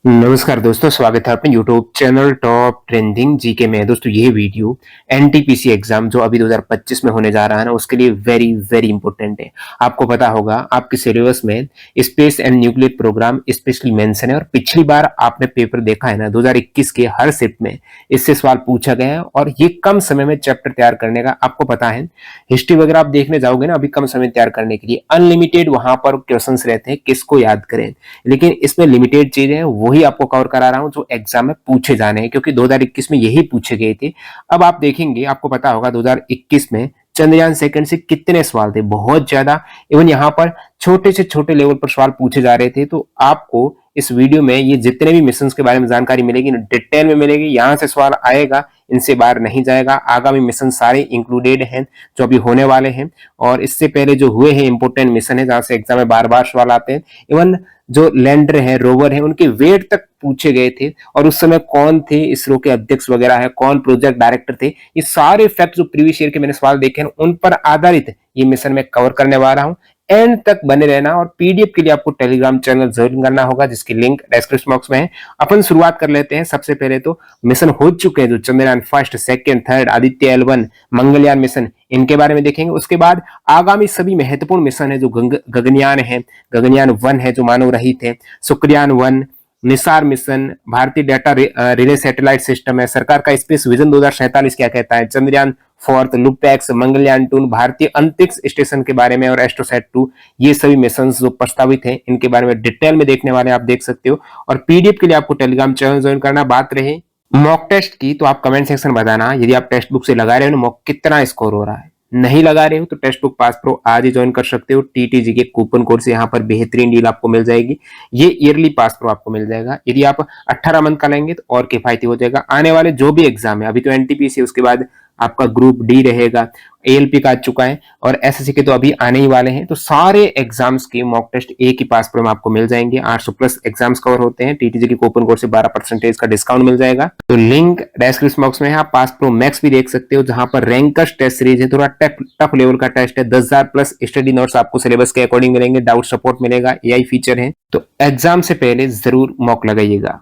नमस्कार दोस्तों, स्वागत है अपने YouTube channel top trending GK में। दोस्तों ये वीडियो एनटीपीसी एग्जाम जो अभी 2025 में होने जा रहा है ना, उसके लिए वेरी वेरी इंपॉर्टेंट है। आपको पता होगा आपके सिलेबस में space and nuclear program specially mention है, और पिछली बार आपने पेपर देखा है ना 2021 के हर शिफ्ट में इससे सवाल पूछा गया है, और ये कम समय में चैप्टर तैयार करने का आपको पता है। हिस्ट्री वगैरह आप देखने जाओगे ना, अभी कम समय तैयार करने के लिए अनलिमिटेड वहां पर क्वेश्चन रहते हैं, किसको याद करें। लेकिन इसमें लिमिटेड चीजें हैं, वही आपको कवर करा रहा हूं जो एग्जाम में पूछे जाने हैं, क्योंकि 2021 में यही पूछे गए थे। अब आप देखेंगे, आपको पता होगा 2021 में चंद्रयान सेकंड से कितने सवाल थे, बहुत ज्यादा। इवन यहाँ पर छोटे से छोटे लेवल पर सवाल पूछे जा रहे थे। तो आपको इस वीडियो में ये जितने भी मिशन के बारे में जानकारी मिलेगी, डिटेल में मिलेगी। यहाँ से सवाल आएगा, इनसे बाहर नहीं जाएगा। आगामी मिशन सारे इंक्लूडेड हैं जो अभी होने वाले हैं, और इससे पहले जो हुए हैं इंपोर्टेंट मिशन है जहां से एग्जाम में बार बार सवाल आते हैं। इवन जो लैंडर है, रोवर है, उनके वेट तक पूछे गए थे, और उस समय कौन थे इसरो के अध्यक्ष वगैरह है, कौन प्रोजेक्ट डायरेक्टर थे। ये सारे फैक्ट जो प्रीवियस ईयर के मैंने सवाल देखे हैं, उन पर आधारित ये मिशन में कवर करने वाला हूं। एंड तक बने रहना, और पीडीएफ के लिए आपको टेलीग्राम चैनल ज्वाइन करना होगा, जिसकी लिंक डिस्क्रिप्शन बॉक्स में है। अपन शुरुआत कर लेते हैं। सबसे पहले तो मिशन हो चुके हैं जो Chandrayaan first, second, third, Aditya L1, Mangalyaan mission, इनके बारे में देखेंगे। उसके बाद आगामी सभी महत्वपूर्ण मिशन है जो गगनयान है, गगनयान 1 है जो मानव रहित है, शुक्रयान 1, निसार मिशन, भारतीय डाटा रिले सैटेलाइट सिस्टम है, सरकार का स्पेस विजन 2047 क्या कहता है, चंद्रयान फोर्थ, लुपैक्स, मंगलयान 2, भारतीय अंतरिक्ष स्टेशन के बारे में, और एस्ट्रोसैट 2। ये सभी मिशन जो प्रस्तावित हैं इनके बारे में डिटेल में देखने वाले आप देख सकते हो। और पीडीएफ के लिए आपको टेलीग्राम चैनल ज्वाइन करना। बात रहे मॉक टेस्ट की, तो आप कमेंट सेक्शन बताना, यदि आप टेक्स्ट बुक से लगा रहे हो ना मॉक, कितना स्कोर हो रहा है। नहीं लगा रहे हो तो टेक्स्ट बुक पास प्रो आज ही ज्वाइन कर सकते हो। टीटीजी के कूपन कोड से यहाँ पर बेहतरीन डील आपको मिल जाएगी। ये ईयरली पास प्रो आपको मिल जाएगा। यदि आप 18 मंथ का लेंगे तो और किफायती हो जाएगा। आने वाले जो भी एग्जाम है, अभी तो एनटीपीसी, उसके बाद आपका ग्रुप डी रहेगा, एएलपी का आ चुका है, और एसएससी के तो अभी आने ही वाले हैं। तो सारे एग्जाम्स के मॉक टेस्ट एक ही पास प्रो में आपको मिल जाएंगे। 800 प्लस एग्जाम्स कवर होते हैं। टीटीजी के कूपन कोड से 12% का डिस्काउंट मिल जाएगा। तो लिंक डिस्क्रिप्शन बॉक्स में है। आप पास प्रो मैक्स भी देख सकते हो, जहां पर रैंकर्स टेस्ट सीरीज है, थोड़ा टफ लेवल का टेस्ट है। 10,000 प्लस स्टडी नोट्स आपको सिलेबस के अकॉर्डिंग मिलेंगे, डाउट सपोर्ट मिलेगा, एआई फीचर है। तो एग्जाम से पहले जरूर मॉक लगाइएगा।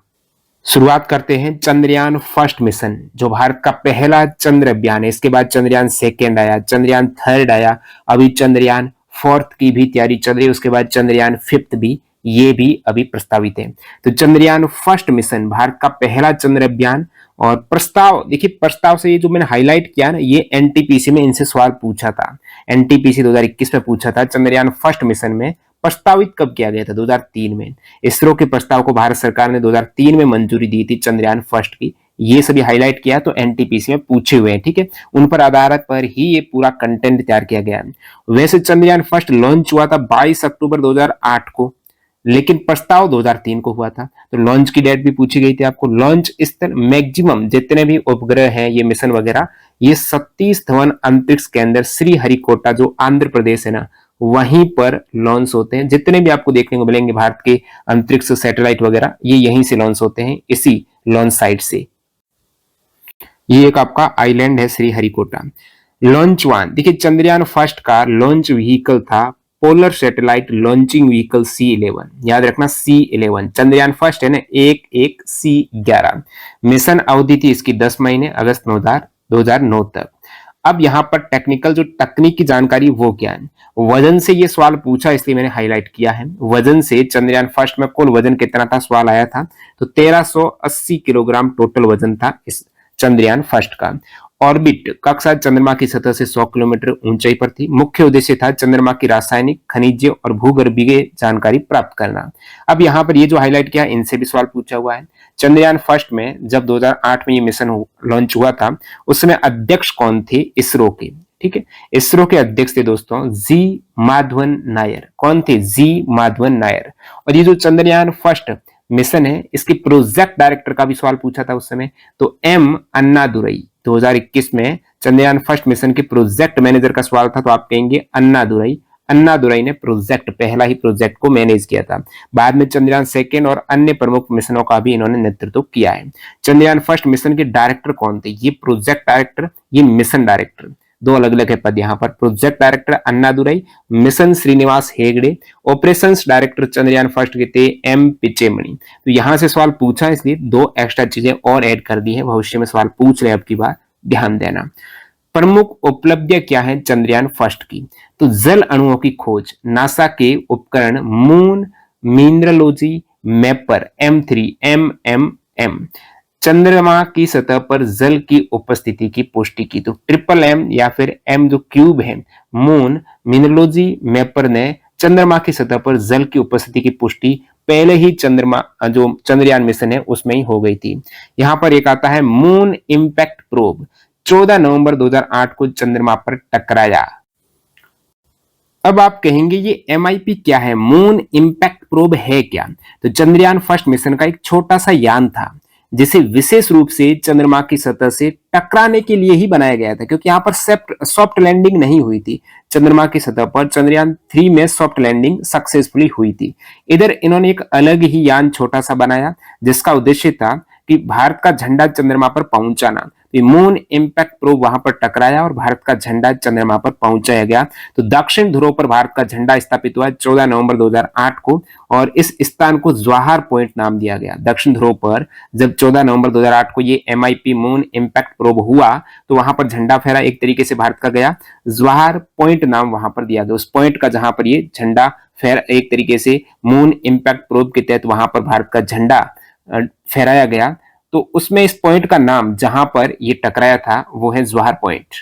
शुरुआत करते हैं चंद्रयान फर्स्ट मिशन, जो भारत का पहला चंद्र अभियान है। इसके बाद चंद्रयान सेकेंड आया, चंद्रयान थर्ड आया, अभी चंद्रयान फोर्थ की भी तैयारी चल रही है। उसके बाद चंद्रयान फिफ्थ भी, ये भी अभी प्रस्तावित है। तो चंद्रयान फर्स्ट मिशन भारत का पहला चंद्र अभियान। और प्रस्ताव देखिए, प्रस्ताव से ये जो मैंने हाईलाइट किया ना, ये एनटीपीसी में इनसे सवाल पूछा था। एनटीपीसी 2021 में पूछा था चंद्रयान फर्स्ट मिशन में प्रस्तावित कब किया गया था, 2003 में। इसरो के प्रस्ताव को भारत सरकार ने 2003 में मंजूरी दी थी चंद्रयान फर्स्ट की। ये सभी हाईलाइट किया तो एनटीपीसी में पूछे हुए हैं, ठीक है। उन पर आधारित पर ही ये पूरा कंटेंट तैयार किया गया है। वैसे चंद्रयान फर्स्ट लॉन्च हुआ था 22 अक्टूबर 2008 को, लेकिन प्रस्ताव 2003 को हुआ था। तो लॉन्च की डेट भी पूछी गई थी आपको। लॉन्च स्थल मैक्सिमम जितने भी उपग्रह हैं, ये मिशन वगैरह, ये सतीश धवन अंतरिक्ष केंद्र श्रीहरिकोटा जो आंध्र प्रदेश है ना, वहीं पर लॉन्च होते हैं। जितने भी आपको देखने को मिलेंगे भारत के अंतरिक्ष सैटेलाइट वगैरह, ये यहीं से लॉन्च होते हैं, इसी लॉन्च साइट से। ये एक आपका आइलैंड है श्रीहरिकोटा। लॉन्च 1 देखिए, चंद्रयान फर्स्ट का लॉन्च व्हीकल था polar satellite launching vehicle C11। याद रखना C11 चंद्रयान फर्स्ट है ना, 1 C11। मिशन अवधि थी इसकी 10 महीने, अगस्त 2009 तक। अब यहाँ पर टेक्निकल जो तकनीक की जानकारी वो क्या है। वजन से ये सवाल पूछा, इसलिए मैंने हाईलाइट किया है। वजन से चंद्रयान फर्स्ट में कुल वजन कितना था, सवाल आया था। तो 1380 किलोग्राम टोटल वजन था इस चंद्रयान फर्स्ट का। ऑर्बिट कक्षा चंद्रमा की सतह से 100 किलोमीटर ऊंचाई पर थी। मुख्य उद्देश्य था चंद्रमा की रासायनिक, खनिज और भूगर्भीय जानकारी प्राप्त करना। अब यहाँ पर ये जो हाईलाइट किया, इनसे भी सवाल पूछा हुआ है। चंद्रयान फर्स्ट में जब 2008 में ये मिशन लॉन्च हुआ था, उस समय अध्यक्ष कौन थे इसरो के, ठीक है। इसरो के अध्यक्ष थे दोस्तों जी माधवन नायर। कौन थे, जी माधवन नायर। और ये जो चंद्रयान फर्स्ट मिशन है, इसके प्रोजेक्ट डायरेक्टर का भी सवाल पूछा था उस समय, तो एम अन्नादुरई। 2021 में चंद्रयान फर्स्ट मिशन के प्रोजेक्ट मैनेजर का सवाल था, तो आप कहेंगे अन्नादुरई। अन्नादुरई ने प्रोजेक्ट, पहला ही प्रोजेक्ट को मैनेज किया था। बाद में चंद्रयान सेकेंड और अन्य प्रमुख मिशनों का भी इन्होंने नेतृत्व किया है। चंद्रयान फर्स्ट मिशन के डायरेक्टर कौन थे, ये प्रोजेक्ट डायरेक्टर, ये मिशन डायरेक्टर। दो अलग अलग है पद यहाँ पर। Project director Annadurai, mission Srinivas Hegde, operations director Chandrayaan first के थे एम पिचेमणि। तो यहां से सवाल पूछा इसलिए दो एक्स्ट्रा चीजें और ऐड कर दी है, भविष्य में सवाल पूछ रहे अब की बार ध्यान देना। प्रमुख उपलब्धियां क्या है चंद्रयान फर्स्ट की? तो जल अणुओं की खोज, नासा के उपकरण मून मिनरलोजी मैपर M3 MMM, चंद्रमा की सतह पर जल की उपस्थिति की पुष्टि की। तो ट्रिपल M या फिर M जो क्यूब है, मून मिनरलोजी मैपर ने चंद्रमा की सतह पर जल की उपस्थिति की पुष्टि पहले ही चंद्रमा जो चंद्रयान मिशन है उसमें ही हो गई थी। यहां पर एक आता है मून इंपैक्ट प्रोब, 14 नवंबर 2008 को चंद्रमा पर टकराया। अब आप कहेंगे ये MIP क्या है, मून इंपैक्ट प्रोब है क्या? तो चंद्रयान फर्स्ट मिशन का एक छोटा सा यान था जिसे विशेष रूप से चंद्रमा की सतह से टकराने के लिए ही बनाया गया था, क्योंकि यहाँ पर सॉफ्ट लैंडिंग नहीं हुई थी। चंद्रमा की सतह पर चंद्रयान 3 में सॉफ्ट लैंडिंग सक्सेसफुली हुई थी। इधर इन्होंने एक अलग ही यान छोटा सा बनाया जिसका उद्देश्य था कि भारत का झंडा चंद्रमा पर पहुंचाना। मून इंपैक्ट प्रोब वहां पर टकराया और भारत का झंडा चंद्रमा पर पहुंचाया गया। तो दक्षिण ध्रुव पर भारत का झंडा स्थापित हुआ 14 नवंबर 2008 को और इस स्थान को जवाहर पॉइंट नाम दिया गया। दक्षिण ध्रुव पर जब 14 नवंबर 2008 को ये MIP मून इंपैक्ट प्रोब हुआ तो वहां पर झंडा फहरा एक तरीके से भारत का गया, जवाहर पॉइंट नाम वहां पर दिया गया उस पॉइंट का जहां पर ये झंडा फहरा, एक तरीके से मून इंपैक्ट प्रोब के तहत वहां पर भारत का झंडा फहराया गया। तो उसमें इस पॉइंट का नाम जहां पर ये टकराया था वो है जवाहर पॉइंट।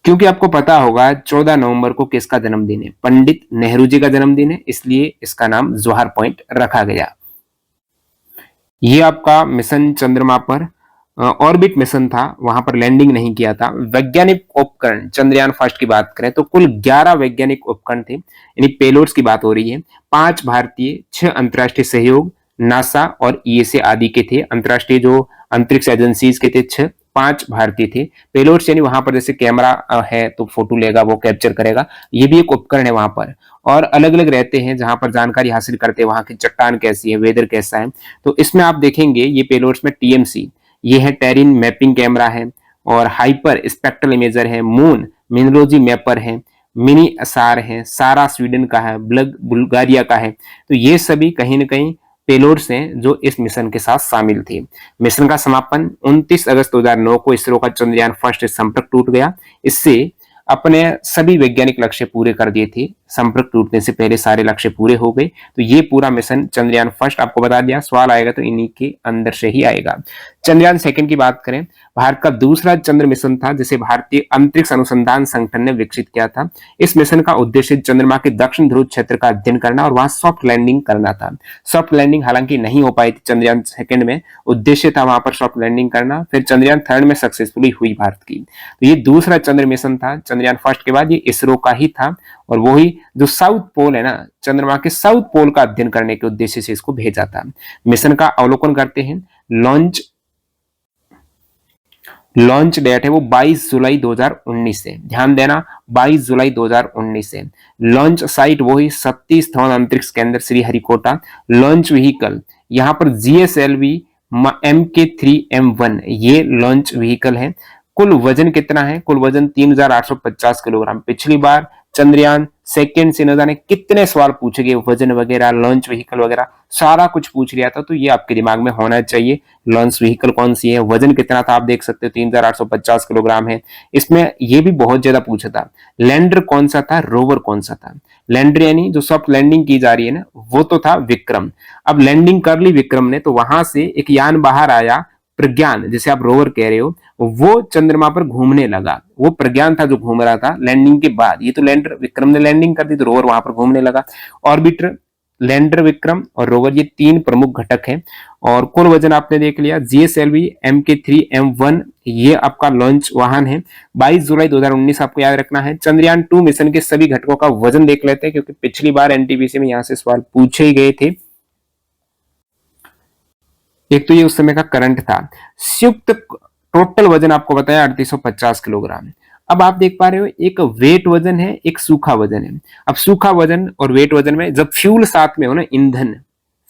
क्योंकि आपको पता होगा 14 नवंबर को किसका जन्मदिन है, पंडित नेहरू जी का जन्मदिन है, इसलिए इसका नाम जवाहर पॉइंट रखा गया। ये आपका मिशन चंद्रमा पर ऑर्बिट मिशन था, वहां पर लैंडिंग नहीं किया था। वैज्ञानिक उपकरण चंद्रयान फर्स्ट की बात करें तो कुल 11 वैज्ञानिक उपकरण थे, यानी पेलोड्स की बात हो रही है। 5 भारतीय, 6 अंतर्राष्ट्रीय सहयोग नासा और ESA आदि के थे, अंतर्राष्ट्रीय जो अंतरिक्ष एजेंसीज के थे 6, 5 भारतीय थे। पेलोड्स यानी वहां पर जैसे कैमरा है तो फोटो लेगा, वो कैप्चर करेगा, ये भी एक उपकरण है वहां पर। और अलग अलग रहते हैं जहां पर जानकारी हासिल करते हैं, वहां की चट्टान कैसी है, वेदर कैसा है। तो इसमें आप देखेंगे ये पेलोड्स में TMC, ये है टेरिन मैपिंग कैमरा है, और हाइपर स्पेक्ट्रल इमेजर है, मून मिनरोलॉजी मैपर है, मिनी असार है, सारा स्वीडन का है, ब्लग बुल्गारिया का है। तो ये सभी कहीं ना कहीं पेलोड्स हैं जो इस मिशन के साथ शामिल थे। मिशन का समापन 29 अगस्त 2009 को इसरो का चंद्रयान फर्स्ट संपर्क टूट गया। इससे अपने सभी वैज्ञानिक लक्ष्य पूरे कर दिए थे, संपर्क टूटने से पहले सारे लक्ष्य पूरे हो गए। तो ये पूरा मिशन चंद्रयान फर्स्ट आपको बता दिया। सवाल आएगा तो इन्हीं के अंदर से ही आएगा। चंद्रयान सेकंड की बात करें, भारत का दूसरा चंद्र मिशन था जिसे भारतीय अंतरिक्ष अनुसंधान संगठन ने विकसित किया था। इस मिशन का उद्देश्य चंद्रमा के दक्षिण ध्रुव क्षेत्र का अध्ययन करना और वहां सॉफ्ट लैंडिंग करना था। सॉफ्ट लैंडिंग हालांकि नहीं हो पाई थी चंद्रयान सेकंड में, उद्देश्य था वहां पर सॉफ्ट लैंडिंग करना। फिर चंद्रयान थर्ड में सक्सेसफुली हुई भारत की। तो ये दूसरा चंद्र मिशन था चंद्रयान फर्स्ट के बाद, ये इसरो का ही था। और वही जो साउथ पोल है ना, चंद्रमा के साउथ पोल का अध्ययन करने के उद्देश्य से इसको भेजा था। मिशन का अवलोकन करते हैं। लॉन्च डेट है वो 22 जुलाई 2019 से, ध्यान देना 22 जुलाई 2019 से। लॉन्च साइट वही सतीश धवन अंतरिक्ष केंद्र श्रीहरिकोटा। लॉन्च व्हीकल यहां पर GSLV MK3M1 ये लॉन्च व्हीकल है। कुल वजन कितना है? कुल वजन 3850 किलोग्राम। पिछली बार चंद्रयान सेकंड से न जाने कितने सवाल पूछे गए, वजन वगैरह, लॉन्च व्हीकल वगैरह सारा कुछ पूछ लिया था। तो ये आपके दिमाग में होना चाहिए। लॉन्च व्हीकल कौन सी है, वजन कितना था, आप देख सकते हो 3850 किलोग्राम है। इसमें ये भी बहुत ज्यादा पूछा था। लैंडर कौन सा था, रोवर कौन सा था। लैंडर यानी जो सॉफ्ट लैंडिंग की जा रही है ना, वो तो था विक्रम। अब लैंडिंग कर ली विक्रम ने, तो वहां से एक यान बाहर आया, प्रज्ञान, जिसे आप रोवर कह रहे हो, वो चंद्रमा पर घूमने लगा। वो प्रज्ञान था जो घूम रहा था लैंडिंग के बाद। ये तो लैंडर, विक्रम ने लैंडिंग कर दी तो रोवर वहां पर घूमने लगा। ऑर्बिटर, लैंडर, विक्रम और रोवर, ये 3 प्रमुख घटक हैं। और कुल वजन आपने देख लिया। GSLV MK3M1 ये आपका लॉन्च वाहन है। 22 जुलाई 2019 आपको याद रखना है। चंद्रयान 2 मिशन के सभी घटकों का वजन देख लेते हैं, क्योंकि पिछली बार NTPC में यहां से सवाल पूछे ही गए थे। एक तो ये उस समय का करंट था। संयुक्त टोटल वजन आपको बताया 3850 किलोग्राम। अब आप देख पा रहे हो एक वेट वजन है, एक सूखा वजन है। अब सूखा वजन और वेट वजन में जब फ्यूल साथ में हो ना, ईंधन,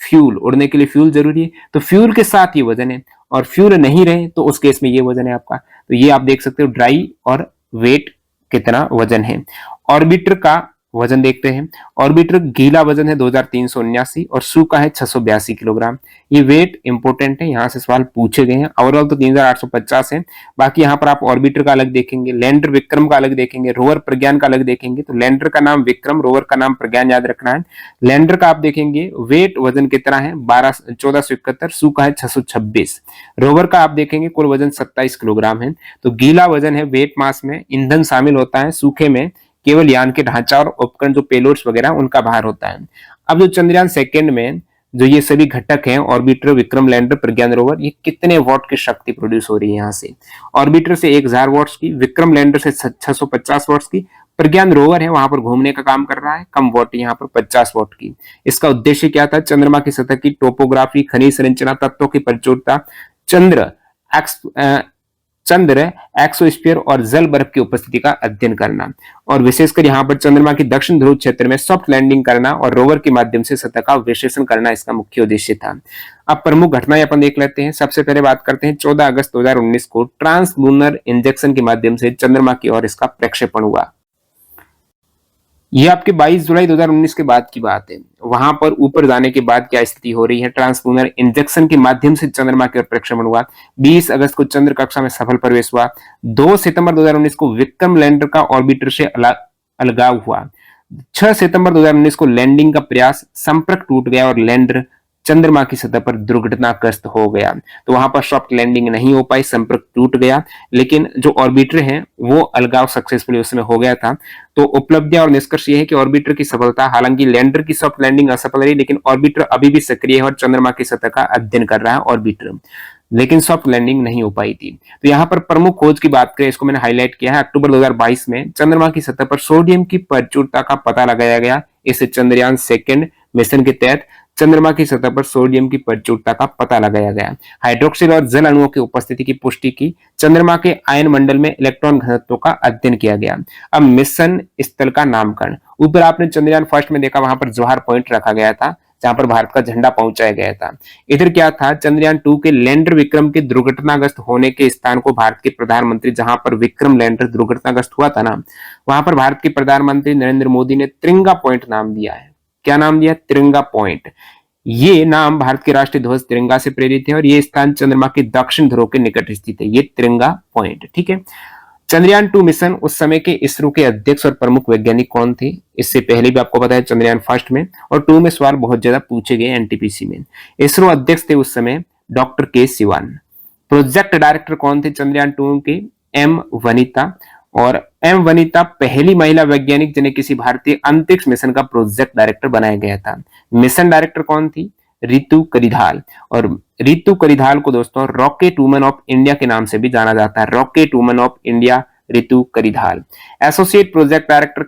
फ्यूल उड़ने के लिए फ्यूल जरूरी है, तो फ्यूल के साथ ये वजन है। और फ्यूल नहीं रहे तो उस केस में ये वजन है आपका। तो ये आप देख सकते हो ड्राई और वेट कितना वजन है। ऑर्बिटर का वजन देखते हैं। ऑर्बिटर गीला वजन है 2379 और सूखा है 682 किलोग्राम। ये वेट इंपोर्टेंट है, यहाँ से सवाल पूछे गए हैं। ओवरऑल तो 3850 है। बाकी यहाँ पर आप ऑर्बिटर का अलग देखेंगे, लैंडर विक्रम का अलग देखेंगे, रोवर प्रज्ञान का अलग देखेंगे। तो लैंडर का नाम विक्रम, रोवर का नाम प्रज्ञान याद रखना है। लैंडर का आप देखेंगे वेट वजन कितना है 1471, सूखा है 626। रोवर का आप देखेंगे कुल वजन 27 किलोग्राम है। तो गीला वजन है वेट मास में ईंधन शामिल होता है, सूखे में केवल यान के ढांचा और उपकरण जो पेलोड्स वगैरह उनका भार होता है। अब जो चंद्रयान सेकंड में जो ये सभी घटक हैं, ऑर्बिटर, विक्रम लैंडर, प्रज्ञान रोवर, ये कितने वॉट की शक्ति प्रोड्यूस हो रही है यहाँ से? ऑर्बिटर से 1000 वॉट्स की, विक्रम लैंडर से 650 वॉट्स की, प्रज्ञान रोवर है वहां पर घूमने का काम कर रहा है, कम वॉट यहाँ पर 50 वॉट की। इसका उद्देश्य क्या था? चंद्रमा की सतह की टोपोग्राफी, खनिज संरचना, तत्वों की प्रचुरता, चंद्र एक्सोस्फीयर और जल बर्फ की उपस्थिति का अध्ययन करना, और विशेषकर यहाँ पर चंद्रमा की दक्षिण ध्रुव क्षेत्र में सॉफ्ट लैंडिंग करना और रोवर के माध्यम से सतह का विश्लेषण करना इसका मुख्य उद्देश्य था। अब प्रमुख घटनाएं अपन देख लेते हैं। सबसे पहले बात करते हैं 14 अगस्त 2019 को ट्रांसलूनर इंजेक्शन के माध्यम से चंद्रमा की ओर इसका प्रक्षेपण हुआ। ये आपके 22 जुलाई 2019 के बाद की बात है। वहां पर ऊपर जाने के बाद क्या स्थिति हो रही है? ट्रांसलूनर इंजेक्शन के माध्यम से चंद्रमा की ओर प्रक्षेपण हुआ। 20 अगस्त को चंद्र कक्षा में सफल प्रवेश हुआ। 2 सितंबर 2019 को विक्रम लैंडर का ऑर्बिटर से अलगाव हुआ। 6 सितंबर 2019 को लैंडिंग का प्रयास, संपर्क टूट गया और लैंडर चंद्रमा की सतह पर दुर्घटनाग्रस्त हो गया। तो वहां पर सॉफ्ट लैंडिंग नहीं हो पाई, संपर्क टूट गया, लेकिन जो ऑर्बिटर है वो अलगाव सक्सेसफुली उसमें हो गया था। तो उपलब्धियां और निष्कर्ष ये है कि ऑर्बिटर की सफलता, हालांकि लैंडर की सॉफ्ट लैंडिंग असफल रही, लेकिन ऑर्बिटर अभी भी सक्रिय है और चंद्रमा की सतह का अध्ययन कर रहा है ऑर्बिटर, लेकिन सॉफ्ट लैंडिंग नहीं हो पाई थी। तो यहाँ पर प्रमुख खोज की बात करें, इसको मैंने हाईलाइट किया है। अक्टूबर 2022 में चंद्रमा की सतह पर सोडियम की प्रचुरता का पता लगाया गया। इस चंद्रयान सेकंड मिशन के तहत चंद्रमा की सतह पर सोडियम की प्रचुरता का पता लगाया गया। हाइड्रोक्सिल और जल अणुओं की उपस्थिति की पुष्टि की। चंद्रमा के आयन मंडल में इलेक्ट्रॉन घनत्व का अध्ययन किया गया। अब मिशन स्थल का नामकरण, ऊपर आपने चंद्रयान फर्स्ट में देखा, वहां पर जवाहर पॉइंट रखा गया था जहां पर भारत का झंडा पहुंचाया गया था। इधर क्या था? चंद्रयान 2 के लैंडर विक्रम के दुर्घटनाग्रस्त होने के स्थान को भारत के प्रधानमंत्री, जहां पर विक्रम लैंडर दुर्घटनाग्रस्त हुआ था ना, वहां पर भारत के प्रधानमंत्री नरेंद्र मोदी ने तिरंगा पॉइंट नाम दिया है। क्या नाम दिया? तिरंगा पॉइंट। ये नाम भारत के राष्ट्रीय ध्वज तिरंगा से प्रेरित है और ये स्थान चंद्रमा के दक्षिण ध्रुव के निकट स्थित है, ये तिरंगा पॉइंट। ठीक है। चंद्रयान 2 मिशन, उस समय के इसरो के अध्यक्ष और प्रमुख वैज्ञानिक कौन थे? इससे पहले भी आपको पता है चंद्रयान फर्स्ट में और 2 में सवाल बहुत ज्यादा पूछे गए एनटीपीसी में। इसरो अध्यक्ष थे उस समय डॉक्टर के सिवान। प्रोजेक्ट डायरेक्टर कौन थे चंद्रयान 2 के? एम वनिता। और एम वनिता पहली महिला वैज्ञानिक जिन्हें किसी भारतीय अंतरिक्ष मिशन का प्रोजेक्ट डायरेक्टर बनाया गया था। मिशन डायरेक्टर कौन थी? रितु करिधाल। और रितु करिधाल को दोस्तों रॉकेट वुमन ऑफ इंडिया के नाम से भी जाना जाता है। Rocket woman of India Ritu Karidhal. Associate project director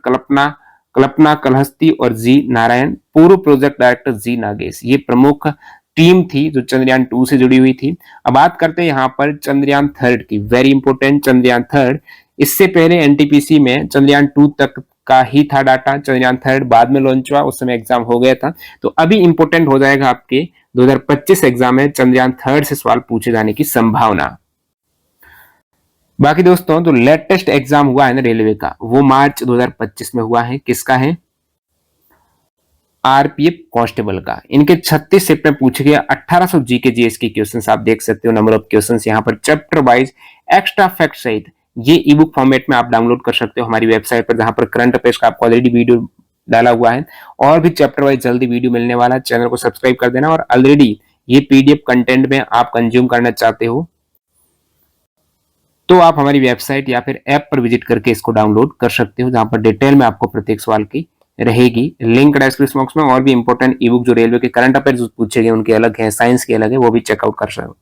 Kalpana Kalahasti और जी नारायण। पूर्व प्रोजेक्ट डायरेक्टर जी नागेश। ये प्रमुख टीम थी जो चंद्रयान 2 से जुड़ी हुई थी। अब बात करते हैं यहाँ पर चंद्रयान थर्ड की, वेरी इंपोर्टेंट चंद्रयान थर्ड। इससे पहले एनटीपीसी में चंद्रयान 2 तक का ही था डाटा, चंद्रयान थर्ड बाद में लॉन्च हुआ, उस समय एग्जाम हो गया था। तो अभी इंपोर्टेंट हो जाएगा आपके 2025 एग्जाम में चंद्रयान थर्ड से सवाल पूछे जाने की संभावना। बाकी दोस्तों जो लेटेस्ट एग्जाम हुआ है ना रेलवे का, वो मार्च 2025 में हुआ है। किसका है? आरपीएफ कांस्टेबल का। इनके 36 शिफ्ट में पूछे गए 1800 जीके जीएस की क्वेश्चंस आप देख सकते हो। नंबर ऑफ क्वेश्चंस यहाँ पर चैप्टर वाइज एक्स्ट्रा फैक्ट सहित ये ई बुक फॉर्मेट में आप डाउनलोड कर सकते हो हमारी वेबसाइट पर, जहां पर करंट अफेयर्स का आपको ऑलरेडी वीडियो डाला हुआ है और भी चैप्टर वाइज जल्दी वीडियो मिलने वाला है। चैनल को सब्सक्राइब कर देना। और ऑलरेडी ये पीडीएफ कंटेंट में आप कंज्यूम करना चाहते हो तो आप हमारी वेबसाइट या फिर ऐप पर विजिट करके इसको डाउनलोड कर सकते हो, जहां पर डिटेल में आपको प्रत्येक सवाल की रहेगी। लिंक डिस्क्रिप्शन बॉक्स में। और भी इंपॉर्टेंट ई बुक जो रेलवे के करंट अफेयर्स पूछे गए उनके अलग है, साइंस के अलग है, वो भी चेकआउट कर सकते हो।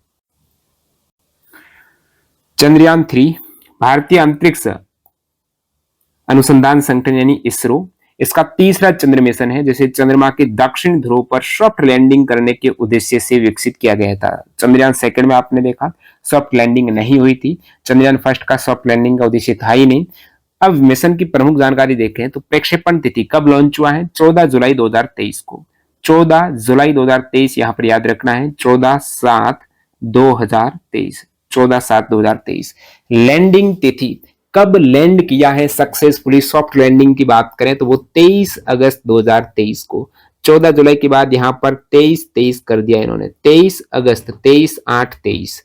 चंद्रयान 3 भारतीय अंतरिक्ष अनुसंधान संगठन यानी इसरो, इसका तीसरा चंद्र मिशन है जिसे चंद्रमा के दक्षिण ध्रुव पर सॉफ्ट लैंडिंग करने के उद्देश्य से विकसित किया गया था। चंद्रयान सेकंड में आपने देखा सॉफ्ट लैंडिंग नहीं हुई थी। चंद्रयान फर्स्ट का सॉफ्ट लैंडिंग का उद्देश्य था ही नहीं। अब मिशन की प्रमुख जानकारी देखें तो प्रक्षेपण तिथि कब लॉन्च हुआ है? 14 जुलाई 2023 को। 14 जुलाई 2023 यहां पर याद रखना है। 14/7 2023, 14/7/2023। लैंडिंग तिथि कब लैंड किया है सक्सेसफुली, सॉफ्ट लैंडिंग की बात करें तो वो 23 अगस्त 2023 को। 14 जुलाई के बाद यहां पर 23 कर दिया इन्होंने, 23 अगस्त, 23/8/23।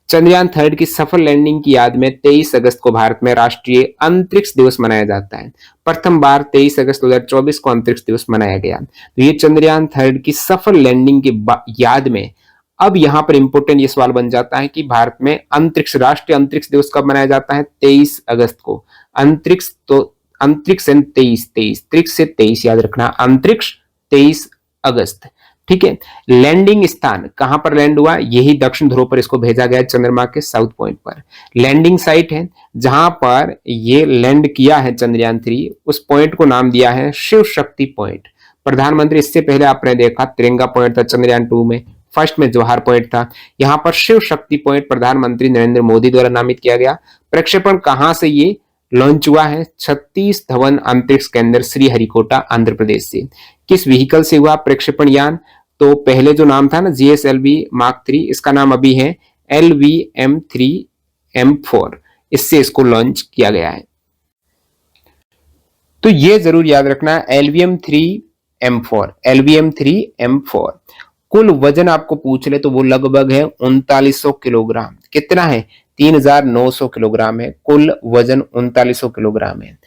चंद्रयान थर्ड की सफल लैंडिंग की याद में 23 अगस्त को भारत में राष्ट्रीय अंतरिक्ष दिवस मनाया जाता है। प्रथम बार 23 अगस्त 2024 को अंतरिक्ष दिवस मनाया गया। तो ये चंद्रयान थर्ड की सफल लैंडिंग की याद में अब यहां पर इंपोर्टेंट ये सवाल बन जाता है कि भारत में राष्ट्रीय अंतरिक्ष दिवस कब मनाया जाता है? 23 अगस्त को। अंतरिक्ष तो अंतरिक्ष 23 त्रिक्ष से 23 याद रखना, अंतरिक्ष 23 अगस्त। ठीक है। लैंडिंग स्थान कहां पर लैंड हुआ? यही दक्षिण ध्रुव पर इसको भेजा गया, चंद्रमा के साउथ पॉइंट पर। लैंडिंग साइट है जहां पर ये लैंड किया है चंद्रयान 3, उस पॉइंट को नाम दिया है शिव शक्ति पॉइंट। प्रधानमंत्री, इससे पहले आपने देखा तिरंगा पॉइंट था चंद्रयान 2 में, फर्स्ट में जवाहर पॉइंट था, यहां पर शिव शक्ति पॉइंट प्रधानमंत्री नरेंद्र मोदी द्वारा नामित किया गया। प्रक्षेपण कहां से ये लॉन्च हुआ है? सतीश धवन अंतरिक्ष केंद्र, श्रीहरिकोटा, आंध्र प्रदेश से। किस व्हीकल से हुआ प्रक्षेपण यान? तो पहले जो नाम था ना GSLV Mark 3, इसका नाम अभी है LVM-3M4, इससे इसको लॉन्च किया गया है। तो ये जरूर याद रखना, LVM-3M4। कुल वजन आपको पूछ ले तो वो लगभग है 3900 किलोग्राम। कितना है? 3900 किलोग्राम है। कुल वजन 3900 किलोग्राम है।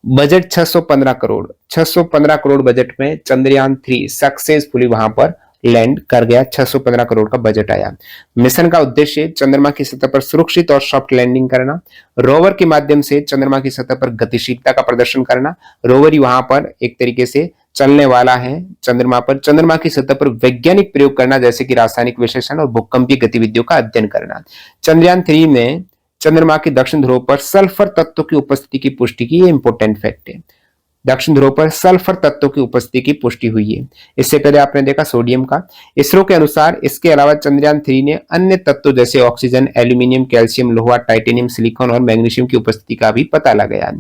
बजट 615 करोड़, 615 करोड़ बजट में चंद्रयान 3 सक्सेसफुली वहां पर लैंड कर गया। 615 करोड़ का बजट आया। मिशन का उद्देश्य चंद्रमा की सतह पर सुरक्षित और सॉफ्ट लैंडिंग करना, रोवर के माध्यम से चंद्रमा की सतह पर गतिशीलता का प्रदर्शन करना। रोवर ही वहां पर एक तरीके से चलने वाला है चंद्रमा पर। चंद्रमा की सतह पर वैज्ञानिक प्रयोग करना, जैसे कि रासायनिक विश्लेषण और भूकंपीय गतिविधियों का अध्ययन करना। चंद्रयान 3 ने चंद्रमा के दक्षिण ध्रुव पर सल्फर तत्व की उपस्थिति की पुष्टि की। ये इंपोर्टेंट फैक्ट है, दक्षिण ध्रुव पर सल्फर तत्व की उपस्थिति की पुष्टि हुई है। इससे पहले आपने देखा सोडियम का। इसरो के अनुसार इसके अलावा चंद्रयान 3 ने अन्य तत्वों जैसे ऑक्सीजन, एल्यूमिनियम, कैल्शियम, लोहा, टाइटेनियम, सिलिकॉन और मैग्नीशियम की उपस्थिति का भी पता लगाया,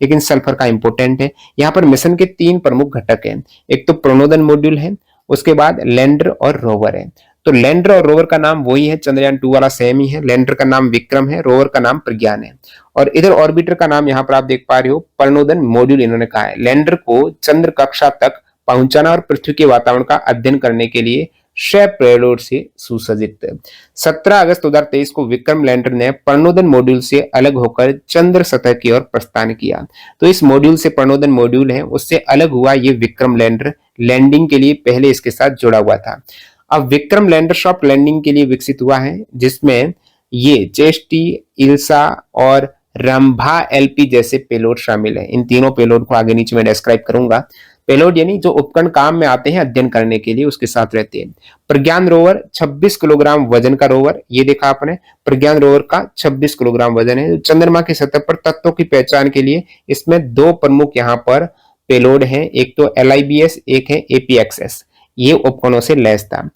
लेकिन सल्फर का इंपोर्टेंट है। यहाँ पर मिशन के 3 प्रमुख घटक हैं। एक तो प्रणोदन मॉड्यूल है, उसके बाद लैंडर और रोवर है। तो लैंडर और रोवर का नाम वही है, चंद्रयान 2 वाला सेम ही है। लैंडर का नाम विक्रम है, रोवर का नाम प्रज्ञान है। और इधर ऑर्बिटर का नाम यहाँ पर आप देख पा रहे हो, प्रणोदन मॉड्यूल इन्होंने कहा है। लैंडर को चंद्र कक्षा तक पहुंचाना और पृथ्वी के वातावरण का अध्ययन करने के लिए 6 पेलोड से सुसज्जित। 17 अगस्त 2023 को विक्रम लैंडर ने प्रणोदन मॉड्यूल से अलग होकर चंद्र सतह की ओर प्रस्थान किया। तो इस मॉड्यूल से, प्रणोदन मॉड्यूल है, उससे अलग हुआ ये विक्रम लैंडर। लैंडिंग के लिए पहले इसके साथ जुड़ा हुआ था। अब विक्रम लैंडर सॉफ्ट लैंडिंग के लिए विकसित हुआ है, जिसमें ये चेस्टी, इल्सा और रंभा LP जैसे पेलोड शामिल है। इन तीनों पेलोड को आगे नीचे में डिस्क्राइब करूंगा। पेलोड यानी जो उपकरण काम में आते हैं अध्ययन करने के लिए, उसके साथ रहते हैं। प्रज्ञान रोवर 26 किलोग्राम वजन का रोवर, ये देखा आपने, प्रज्ञान रोवर का 26 किलोग्राम वजन है। चंद्रमा की सतह पर तत्वों की पहचान के लिए इसमें 2 प्रमुख यहाँ पर पेलोड हैं, एक तो LIBS, एक है APXS। ये उपकरणों से लैस था।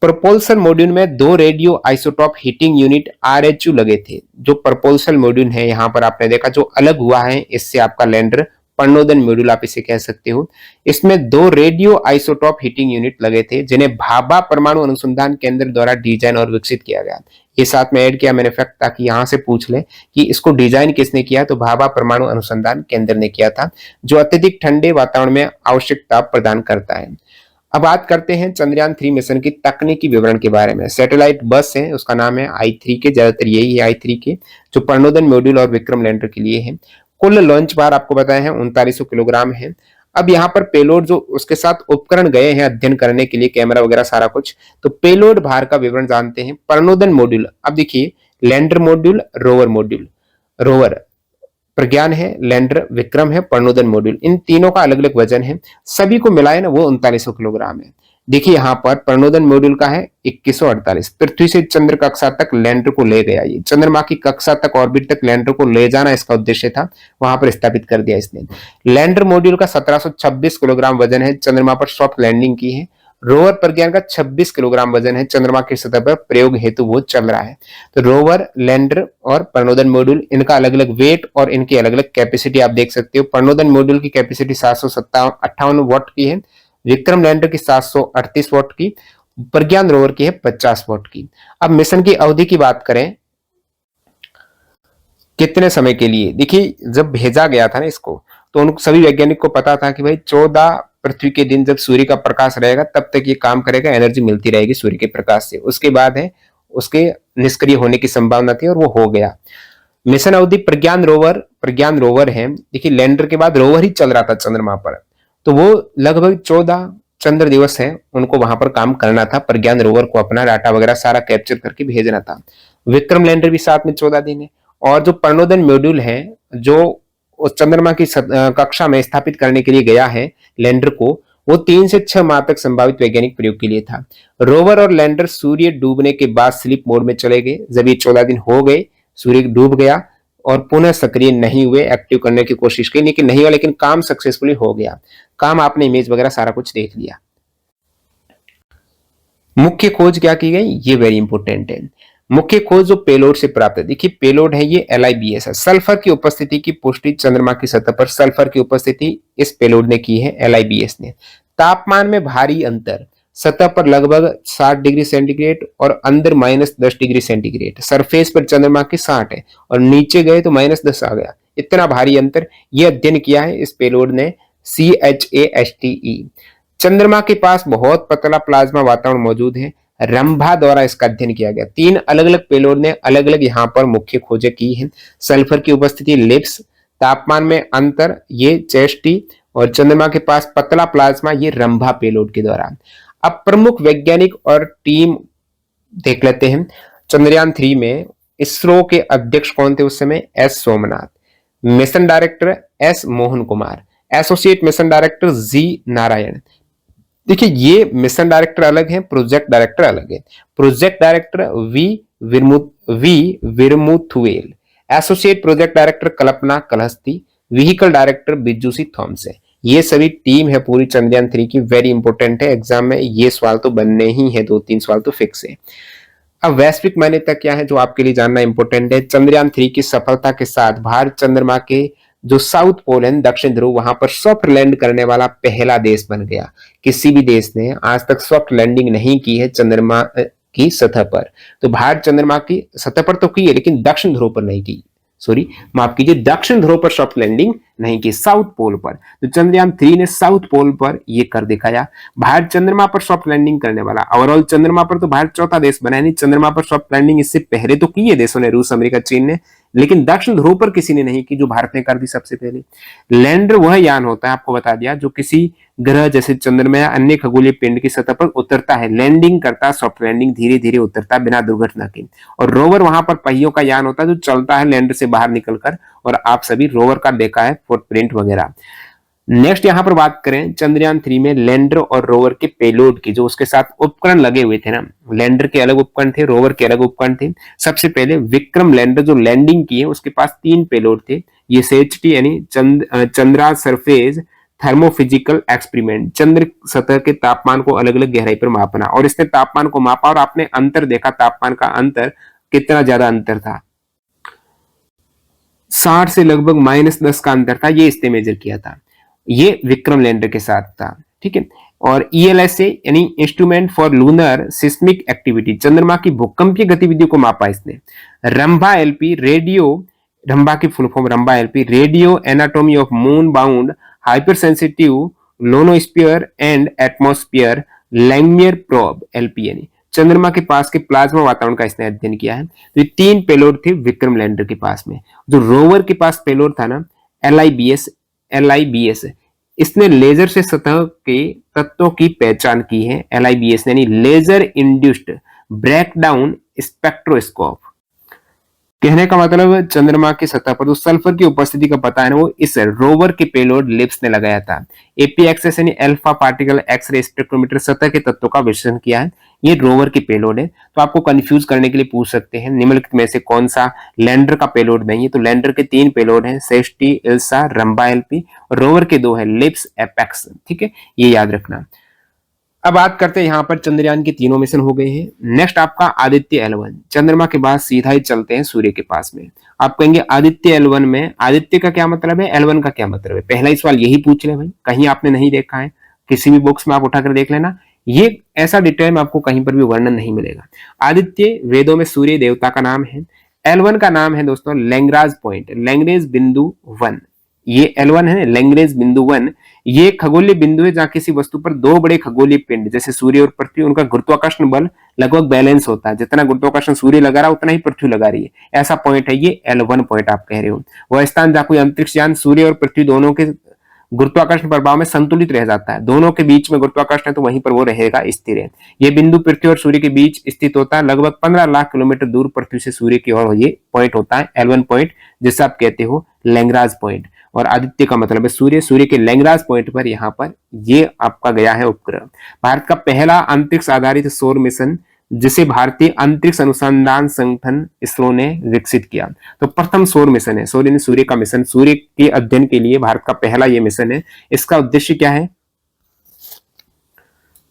प्रपोल्सन मॉड्यूल में 2 radio isotope heating unit RHU लगे थे। जो प्रपोल्सन मॉड्यूल है यहाँ पर आपने देखा, जो अलग हुआ है इससे आपका लैंडर, प्रणोदन मॉड्यूल आप इसे कह सकते हो। इसमें 2 रेडियो आइसोटॉप हीटिंग यूनिट लगे थे, जिन्हें भाभा परमाणु अनुसंधान केंद्र द्वारा डिजाइन और विकसित किया गया। ये साथ में ऐड किया मैंने फैक्ट, ताकि यहां से पूछ ले कि इसको डिजाइन किसने किया, तो भाभा परमाणु अनुसंधान केंद्र ने किया था, जो अत्यधिक ठंडे वातावरण में आवश्यक ताप प्रदान करता है। अब बात करते हैं चंद्रयान 3 मिशन की तकनीकी विवरण के बारे में। सैटेलाइट बस है, उसका नाम है I3K, ज्यादातर यही है I3K, जो प्रणोदन मॉड्यूल और विक्रम लैंडर के लिए है। कुल लॉन्च बार आपको बताया है 3900 किलोग्राम है। अब यहाँ पर पेलोड जो उसके साथ उपकरण गए हैं अध्ययन करने के लिए, कैमरा वगैरह सारा कुछ, तो पेलोड भार का विवरण जानते हैं। प्रणोदन मॉड्यूल, अब देखिए, lander module, rover module, rover Pragyan है, लैंडर विक्रम है, प्रणोदन मॉड्यूल, इन तीनों का अलग अलग वजन है। सभी को मिलाए ना वो 3900 किलोग्राम है। देखिए यहाँ पर प्रणोदन मॉड्यूल का है 2148, पृथ्वी से चंद्र कक्षा तक लैंडर को ले गया। ये चंद्रमा की कक्षा तक, ऑर्बिट तक लैंडर को ले जाना इसका उद्देश्य था, वहां पर स्थापित कर दिया इसने। लैंडर मॉड्यूल का 1726 किलोग्राम वजन है, चंद्रमा पर सॉफ्ट लैंडिंग की है। रोवर प्रज्ञान का 26 किलोग्राम वजन है, चंद्रमा की सतह पर प्रयोग हेतु वो चल रहा है। तो रोवर, लैंडर और प्रणोदन मॉड्यूल, इनका अलग अलग वेट और इनकी अलग अलग कैपेसिटी आप देख सकते हो। प्रणोदन मॉड्यूल की कैपेसिटी 758 वाट की है, विक्रम लैंडर की 738 वाट की, प्रज्ञान रोवर की है 50 वॉट की। अब मिशन की अवधि की बात करें, कितने समय के लिए, देखिए जब भेजा गया था ना इसको, तो उन सभी वैज्ञानिक को पता था कि भाई 14 पृथ्वी के दिन जब सूर्य का प्रकाश रहेगा तब तक ये काम करेगा, एनर्जी मिलती रहेगी सूर्य के प्रकाश से, उसके बाद है उसके निष्क्रिय होने की संभावना थी और वो हो गया। मिशन अवधि प्रज्ञान रोवर है, देखिए लैंडर के बाद रोवर ही चल रहा था चंद्रमा पर, तो वो लगभग 14 चंद्र दिवस है उनको वहां पर काम करना था, प्रज्ञान रोवर को अपना डाटा वगैरह सारा कैप्चर करके भेजना था। विक्रम लैंडर भी साथ में 14 दिन है। और जो प्रणोदन मॉड्यूल है, जो उस चंद्रमा की कक्षा में स्थापित करने के लिए गया है लैंडर को, वो 3 से 6 माह तक संभावित वैज्ञानिक प्रयोग के लिए था। रोवर और लैंडर सूर्य डूबने के बाद स्लीप मोड में चले गए। जब ये 14 दिन हो गए, सूर्य डूब गया और पुनः सक्रिय नहीं हुए, एक्टिव करने की कोशिश की लेकिन नहीं हुआ, लेकिन काम सक्सेसफुली हो गया। काम आपने इमेज वगैरह सारा कुछ देख लिया। मुख्य खोज क्या की गई, ये वेरी इंपॉर्टेंट है। मुख्य खोज जो पेलोड से प्राप्त है, देखिए पेलोड है ये LIBS है, सल्फर की उपस्थिति की पुष्टि चंद्रमा की सतह पर सल्फर की उपस्थिति इस पेलोड ने की है, LIBS ने। तापमान में भारी अंतर, सतह पर लगभग 60 डिग्री सेंटीग्रेड और अंदर -10 डिग्री सेंटीग्रेड, सरफेस पर चंद्रमा की 60 है और नीचे गए तो -10 आ गया, इतना भारी अंतर, यह अध्ययन किया है इस पेलोड ने, CHASTE। चंद्रमा के पास बहुत पतला प्लाज्मा वातावरण मौजूद है, रंभा द्वारा इसका अध्ययन किया गया। 3 अलग अलग पेलोड ने अलग अलग यहाँ पर मुख्य खोजें की हैं। सल्फर की उपस्थिति लिप्स, तापमान में अंतर ये चेस्टी, और चंद्रमा के पास पतला प्लाज्मा ये रंभा पेलोड के दौरान। अब प्रमुख वैज्ञानिक और टीम देख लेते हैं। चंद्रयान 3 में इसरो के अध्यक्ष कौन थे उस समय, S Somnath, mission director S Mohan Kumar, associate mission director G Narayan. देखिए ये मिशन डायरेक्टर अलग है, प्रोजेक्ट डायरेक्टर अलग है। Project director V Veeramuthuvel, associate project director Kalpana Kalahasti, vehicle director Biju C Thoms है। ये सभी टीम है पूरी चंद्रयान 3 की, वेरी इंपॉर्टेंट है, एग्जाम में ये सवाल तो बनने ही है, 2-3 सवाल तो फिक्स है। अब वैश्विक मान्यता क्या है जो आपके लिए जानना इंपॉर्टेंट है। चंद्रयान 3 की सफलता के साथ भारत चंद्रमा के जो साउथ पोल है, दक्षिण ध्रुव, वहां पर सॉफ्ट लैंड करने वाला पहला देश बन गया। किसी भी देश ने आज तक सॉफ्ट लैंडिंग नहीं की है चंद्रमा की सतह पर, तो भारत चंद्रमा की सतह पर तो की है लेकिन दक्षिण ध्रुव पर नहीं की, सॉरी माफ कीजिए, दक्षिण ध्रुव पर सॉफ्ट लैंडिंग नहीं की, साउथ पोल पर। तो चंद्रयान 3 ने साउथ पोल पर ये कर दिखाया। भारत चंद्रमा पर सॉफ्ट लैंडिंग करने वाला, ओवरऑल चंद्रमा पर तो भारत चौथा देश बना है, नहीं चंद्रमा पर सॉफ्ट लैंडिंग इससे पहले तो की है देशों ने, रूस, अमेरिका, चीन ने, लेकिन दक्षिण ध्रुव पर किसी ने नहीं की, जो भारत ने कर दी सबसे पहले। लैंडर वह यान होता है, आपको बता दिया, जो किसी ग्रह जैसे चंद्रमा या अन्य खगोलीय पिंड की सतह पर उतरता है, लैंडिंग करता है, सॉफ्ट लैंडिंग, धीरे धीरे उतरता है बिना दुर्घटना के। और रोवर वहां पर पहियों का यान होता है जो चलता है लैंडर से बाहर निकलकर, और आप सभी रोवर का देखा है फुटप्रिंट वगैरह। नेक्स्ट यहां पर बात करें चंद्रयान 3 में लैंडर और रोवर के पेलोड की, जो उसके साथ उपकरण लगे हुए थे ना, लैंडर के अलग उपकरण थे, रोवर के अलग उपकरण थे। सबसे पहले विक्रम लैंडर जो लैंडिंग की है उसके पास 3 पेलोड थे, ये CHT यानी चंद्रा सरफेस थर्मोफिजिकल एक्सपेरिमेंट, चंद्र सतह के तापमान को अलग अलग गहराई पर मापना, और इसने तापमान को मापा और आपने अंतर देखा, तापमान का अंतर कितना ज्यादा अंतर था, 60 से लगभग -10 का अंतर था, ये इसने मेजर किया था। ये विक्रम लैंडर के साथ था, ठीक है। और ELSA यानी instrument for lunar seismic activity, चंद्रमा की भूकंपीय गतिविधियों को मापा इसने। रंभा LP रेडियो, रंभा की full form Rambha LP, radio anatomy of moon bound hyper sensitive ionosphere and atmosphere Langmuir probe LP, यानी चंद्रमा के पास के प्लाज्मा वातावरण का इसने अध्ययन किया है। तो ये 3 पेलोड थे विक्रम लैंडर के पास में। जो रोवर के पास पेलोड था ना, LIBS, इसने लेजर से सतह के तत्वों की पहचान की है, LIBS यानी लेजर इंड्यूस्ड ब्रेकडाउन स्पेक्ट्रोस्कोप। कहने का मतलब चंद्रमा की सतह पर जो सल्फर की उपस्थिति का पता है ना, वो इस रोवर के पेलोड लिप्स ने लगाया था। APXS यानी अल्फा पार्टिकल एक्सरे स्पेक्ट्रोमीटर सतह के तत्वों का विश्लेषण किया है, ये रोवर की पेलोड है। तो आपको कंफ्यूज करने के लिए पूछ सकते हैं निम्नलिखित में से कौन सा लैंडर का पेलोड नहीं है, तो लैंडर के 3 पेलोड हैं, सेस्टी, इल्सा, रंभा LP, और रोवर के 2 है, लिप्स, एपेक्स, ठीक है, ये याद रखना। अब बात करते हैं यहाँ पर चंद्रयान के 3 मिशन हो गए हैं। नेक्स्ट आपका आदित्य L1, चंद्रमा के बाद सीधा ही चलते हैं सूर्य के पास में। आप कहेंगे आदित्य L1 में, आदित्य का क्या मतलब है, L1 का क्या मतलब है, पहला ही सवाल यही पूछ ले भाई, कहीं आपने नहीं देखा है, किसी भी बुक्स में आप उठाकर देख लेना, ये ऐसा डिटेल में आपको कहीं पर भी वर्णन नहीं मिलेगा। आदित्य वेदों में सूर्य देवता का नाम है। L1 का नाम है दोस्तों लैंग्राज पॉइंट, लैंग्रेज बिंदु 1। ये L1 है, लैंग्रेज बिंदु 1। ये खगोलीय बिंदु है जहां किसी वस्तु पर दो बड़े खगोलीय पिंड जैसे सूर्य और पृथ्वी, उनका गुरुत्वाकर्षण बल लगभग बैलेंस होता है। जितना गुरुत्वाकर्षण सूर्य लगा रहा है उतना ही पृथ्वी लगा रही है। ऐसा पॉइंट है ये L1 पॉइंट आप कह रहे हो। वह स्थान जहां कोई अंतरिक्ष यान सूर्य और पृथ्वी दोनों के गुरुत्वाकर्षण प्रभाव में संतुलित रह जाता है। दोनों के बीच में गुरुत्वाकर्षण है तो वहीं पर वो रहेगा, स्थिर है। ये बिंदु पृथ्वी और सूर्य के बीच स्थित होता है। लगभग 15 लाख किलोमीटर दूर पृथ्वी से सूर्य की ओर ये पॉइंट होता है, L1 पॉइंट, जिसे आप कहते हो लैंग्राज पॉइंट। और आदित्य का मतलब है सूर्य। सूर्य के लैंग्राज पॉइंट पर यहाँ पर ये आपका गया है उपग्रह। भारत का पहला अंतरिक्ष आधारित सौर मिशन, जिसे भारतीय अंतरिक्ष अनुसंधान संगठन इसरो ने विकसित किया। तो प्रथम सौर मिशन है, सौर यानी सूर्य का मिशन, सूर्य के अध्ययन के लिए भारत का पहला ये मिशन है। इसका उद्देश्य क्या है?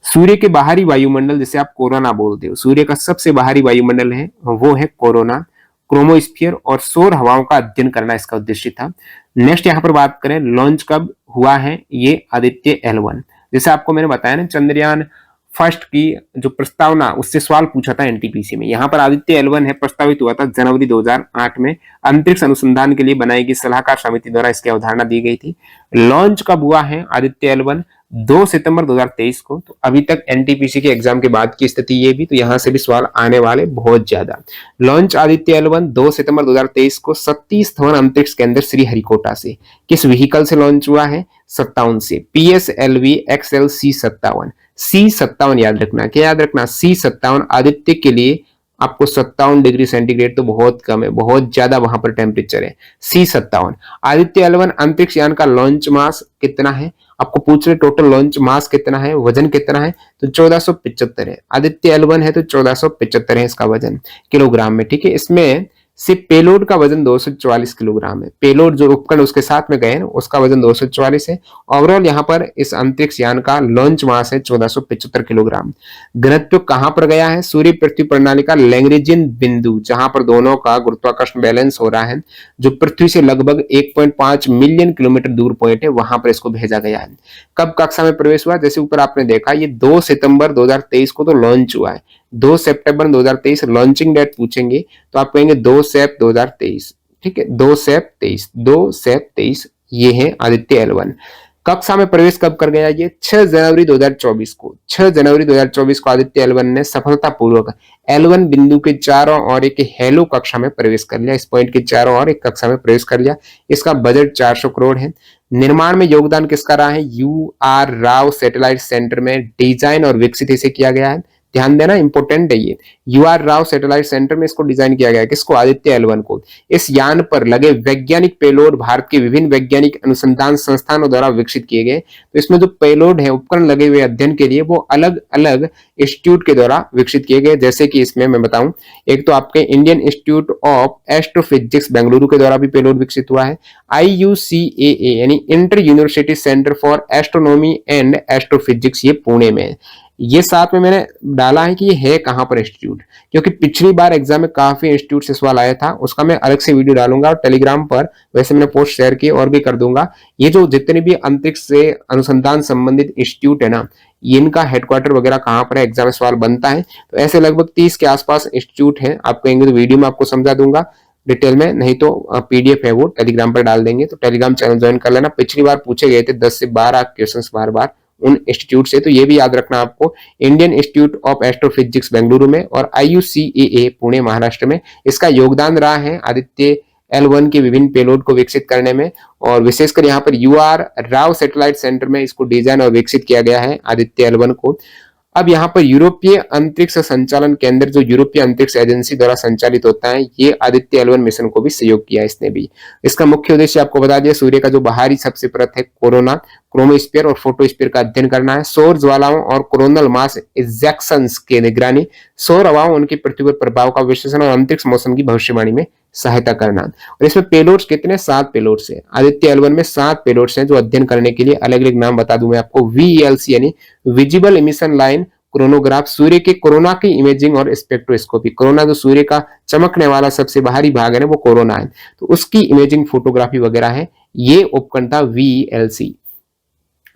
सूर्य के बाहरी वायुमंडल, जिसे आप कोरोना बोलते हो, सूर्य का सबसे बाहरी वायुमंडल है वो है कोरोना, क्रोमोस्फीयर और सौर हवाओं का अध्ययन करना इसका उद्देश्य था। नेक्स्ट यहाँ पर बात करें लॉन्च कब हुआ है, ये आदित्य L1। जैसे आपको मैंने बताया ना, चंद्रयान फर्स्ट की जो प्रस्तावना, उससे सवाल पूछा था एनटीपीसी में। यहाँ पर आदित्य L1 है, प्रस्तावित हुआ था जनवरी 2008 में। अंतरिक्ष अनुसंधान के लिए बनाई गई सलाहकार समिति द्वारा इसकी अवधारणा दी गई थी। लॉन्च कब हुआ है आदित्य L1? 2 सितंबर 2023 को। तो अभी तक एनटीपीसी के एग्जाम के बाद की स्थिति ये भी, तो यहां से भी सवाल आने वाले बहुत ज्यादा। लॉन्च आदित्य L1 2 सितंबर 2023 को सतीश धवन अंतरिक्ष केंद्र श्रीहरिकोटा से। किस व्हीकल से लॉन्च हुआ है? 57 से, PSLV XL C57। C57 याद रखना, क्या याद रखना? C57। आदित्य के लिए आपको 57 डिग्री सेंटीग्रेड तो बहुत कम है, बहुत ज्यादा वहां पर टेम्परेचर है। C57। आदित्य L1 अंतरिक्ष यान का लॉन्च मास कितना है? आपको पूछ रहे टोटल लॉन्च मास कितना है, वजन कितना है? तो 1475 है। आदित्य L1 है तो 1475 है इसका वजन किलोग्राम में, ठीक है। इसमें सिर्फ पेलोड का वजन 244 किलोग्राम है। पेलोड जो उपकरण उसके साथ में गए ना, उसका वजन 244 है। ओवरऑल यहाँ पर इस अंतरिक्ष यान का लॉन्च मास है 1475 किलोग्राम। घनत्व कहां पर गया है? सूर्य पृथ्वी प्रणाली का लैग्रेंजियन बिंदु, जहां पर दोनों का गुरुत्वाकर्षण बैलेंस हो रहा है, जो पृथ्वी से लगभग 1.5 मिलियन किलोमीटर दूर पॉइंट है, वहां पर इसको भेजा गया है। कब कक्षा में प्रवेश हुआ? जैसे ऊपर आपने देखा, ये 2 सितंबर 2023 को तो लॉन्च हुआ है। 2 सितंबर 2023 लॉन्चिंग डेट पूछेंगे तो आप कहेंगे 2 सेप 2023, ठीक है। 2 सेप 23 ये है आदित्य L1। कक्षा में प्रवेश कब कर गया? ये 6 जनवरी 2024 को। 6 जनवरी 2024 को आदित्य L1 ने सफलतापूर्वक L1 बिंदु के चारों ओर एक हेलो कक्षा में प्रवेश कर लिया। इस पॉइंट के चारों ओर एक कक्षा में प्रवेश कर लिया। इसका बजट 400 करोड़ है। निर्माण में योगदान किसका रहा है? UR राव सैटेलाइट सेंटर में डिजाइन और विकसित इसे किया गया है। ध्यान देना, इंपॉर्टेंट है ये। UR राव सैटेलाइट सेंटर में इसको डिजाइन किया गया है। किसको? आदित्य L1 को। इस यान पर लगे वैज्ञानिक पेलोड भारत के विभिन्न वैज्ञानिक अनुसंधान संस्थानों द्वारा विकसित किए गए। तो इसमें जो पेलोड है, उपकरण लगे हुए अध्ययन के लिए, वो अलग अलग इंस्टीट्यूट के द्वारा विकसित किए गए। जैसे कि इसमें मैं बताऊं, एक तो आपके Indian institute of astrophysics Bengaluru के द्वारा भी पेलोड विकसित हुआ है। IUCAA यानी inter university centre for astronomy and astrophysics, ये पुणे में है। ये साथ में मैंने डाला है कि ये है कहां पर इंस्टीट्यूट, क्योंकि पिछली बार एग्जाम में काफी इंस्टीट्यूट से सवाल आया था। उसका मैं अलग से वीडियो डालूंगा और टेलीग्राम पर वैसे मैंने पोस्ट शेयर की और भी कर दूंगा। ये जो जितने भी अंतरिक्ष से अनुसंधान संबंधित इंस्टीट्यूट है ना, इनका हेडक्वार्टर वगैरह कहां पर है, एग्जाम में सवाल बनता है। तो ऐसे लगभग 30 के आसपास इंस्टीट्यूट है। आप कहेंगे तो वीडियो में आपको समझा दूंगा डिटेल में, नहीं तो PDF है वो टेलीग्राम पर डाल देंगे। तो टेलीग्राम चैनल ज्वाइन कर लेना। पिछली बार पूछे गए थे 10 से 12 क्वेश्चन बार बार उन इंस्टीट्यूट से, तो ये भी याद रखना आपको। Indian institute of astrophysics Bengaluru में और IUCAA पुणे महाराष्ट्र में इसका योगदान रहा है आदित्य L1 के विभिन्न पेलोड को विकसित करने में। और विशेषकर यहाँ पर UR राव सैटेलाइट सेंटर में इसको डिजाइन और विकसित किया गया है आदित्य L1 को। अब यहाँ पर यूरोपीय अंतरिक्ष संचालन केंद्र, जो यूरोपीय अंतरिक्ष एजेंसी द्वारा संचालित होता है, ये आदित्य L1 मिशन को भी सहयोग किया इसने भी। इसका मुख्य उद्देश्य आपको बता दिया, सूर्य का जो बाहरी सबसे परत है कोरोना, क्रोमोस्फीयर और फोटोस्फीयर का अध्ययन करना है। सौर ज्वालाओं और कोरोनल मास इजेक्शंस की निगरानी, सौर हवाओं उनकी पृथ्वी पर प्रभाव का विश्लेषण और अंतरिक्ष मौसम की भविष्यवाणी में सहायता करना। और इसमें पेलोड्स कितने? 7 पेलोड्स है। आदित्य L1 में 7 पेलोड्स हैं जो अध्ययन करने के लिए अलग अलग नाम बता दूं मैं आपको। VELC यानी विजिबल इमिशन लाइन क्रोनोग्राफ, सूर्य के कोरोना की इमेजिंग और स्पेक्ट्रोस्कोपी। कोरोना जो सूर्य का चमकने वाला सबसे बाहरी भाग है ना, वो कोरोना है, तो उसकी इमेजिंग फोटोग्राफी वगैरह है। ये उपकरण था VELC।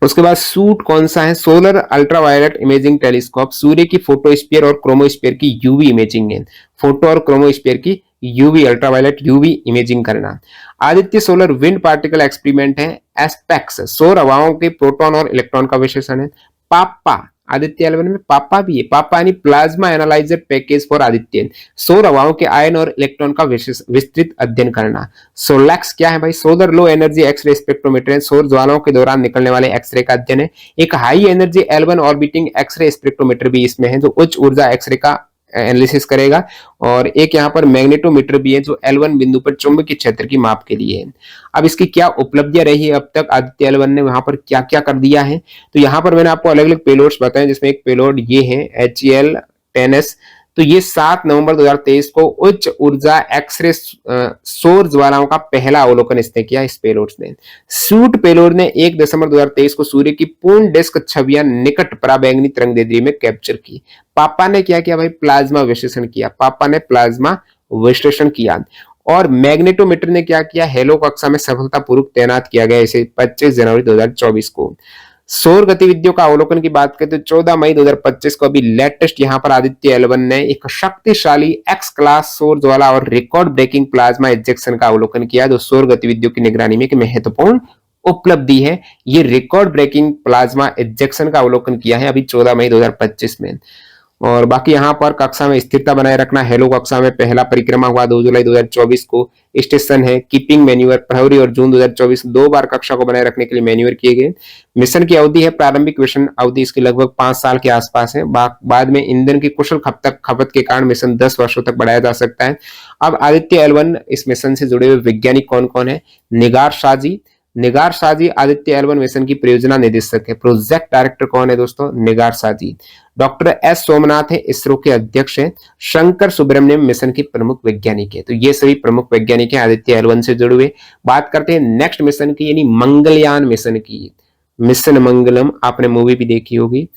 उसके बाद सूट कौन सा है? सोलर अल्ट्रावायलेट इमेजिंग टेलीस्कोप, सूर्य की फोटोस्फीयर और क्रोमोस्फीयर की यूवी इमेजिंग है। फोटो और क्रोमोस्फीयर की यूवी अल्ट्रावायलेट यूवी इमेजिंग करना। Aditya solar wind particle experiment है। एस्पेक्स सौर हवाओं के प्रोटॉन और इलेक्ट्रॉन का विश्लेषण है। पापा आदित्य 11 में पापा भी है। पापा यानी plasma analyser package for Aditya, सौर हवाओं के आयन और इलेक्ट्रॉन का विस्तृत अध्ययन करना। सोलैक्स क्या है भाई? Solar low energy X ray spectrometer है, सौर ज्वालाओं के दौरान निकलने वाले एक्सरे का अध्ययन है। एक high energy L1 orbiting X ray spectrometer भी इसमें है जो उच्च ऊर्जा एक्सरे का एनालिसिस करेगा। और एक यहाँ पर मैग्नेटोमीटर भी है जो L1 बिंदु पर चुंबकीय क्षेत्र की माप के लिए है। अब इसकी क्या उपलब्धियां रही है अब तक, आदित्य L1 ने वहां पर क्या क्या कर दिया है? तो यहाँ पर मैंने आपको अलग अलग पेलोड्स बताए, जिसमें एक पेलोड ये है HEL-10S। तो ये 7 नवंबर 2023 को उच्च ऊर्जा एक्सरे सौर ज्वालाओं का पहला अवलोकन इसने किया, इस पेलोड ने। सूट पेलोड ने 1 दिसंबर 2023 को सूर्य की पूर्ण डिस्क छवियां निकट पराबैंगनी तरंगदैर्ध्य में कैप्चर की। पापा ने क्या किया भाई? प्लाज्मा विश्लेषण किया। पापा ने प्लाज्मा विश्लेषण किया। और मैग्नेटोमीटर ने क्या किया? हेलो कक्षा में सफलतापूर्वक तैनात किया गया इसे 25 जनवरी 2024 को। सौर गतिविधियों का अवलोकन की बात करें तो 14 मई 2025 को अभी लेटेस्ट यहां पर आदित्य L1 ने एक शक्तिशाली एक्स क्लास सौर ज्वाला और रिकॉर्ड ब्रेकिंग प्लाज्मा इजेक्शन का अवलोकन किया, जो सौर गतिविधियों की निगरानी में एक महत्वपूर्ण उपलब्धि है। ये रिकॉर्ड ब्रेकिंग प्लाज्मा इजेक्शन का अवलोकन किया है अभी 14 मई 2025 में। और बाकी यहाँ पर कक्षा में स्थिरता बनाए रखना। हेलो कक्षा में पहला परिक्रमा हुआ 2 जुलाई 2024 को। स्टेशन है कीपिंग मैन्यूअर, फरवरी और जून 2024 दो बार कक्षा को बनाए रखने के लिए मैन्यूअर किए गए। मिशन की अवधि है, प्रारंभिक मिशन अवधि इसकी लगभग 5 साल के आसपास है। बाद में ईंधन की कुशल खपत के कारण मिशन 10 वर्षों तक बढ़ाया जा सकता है। अब आदित्य L1 इस मिशन से जुड़े हुए वैज्ञानिक कौन कौन है? निगार शाहजी। निगार शाहजी आदित्य L1 मिशन की परियोजना निदेशक है। प्रोजेक्ट डायरेक्टर कौन है दोस्तों? निगार शाहजी। डॉक्टर एस सोमनाथ है, इसरो के अध्यक्ष हैं। शंकर सुब्रमण्यम मिशन के प्रमुख वैज्ञानिक है। तो ये सभी प्रमुख वैज्ञानिक हैं आदित्य L1 से जुड़े हुए। बात करते हैं नेक्स्ट मिशन की, यानी मंगलयान मिशन की। मिशन मंगलम आपने मूवी भी देखी होगी।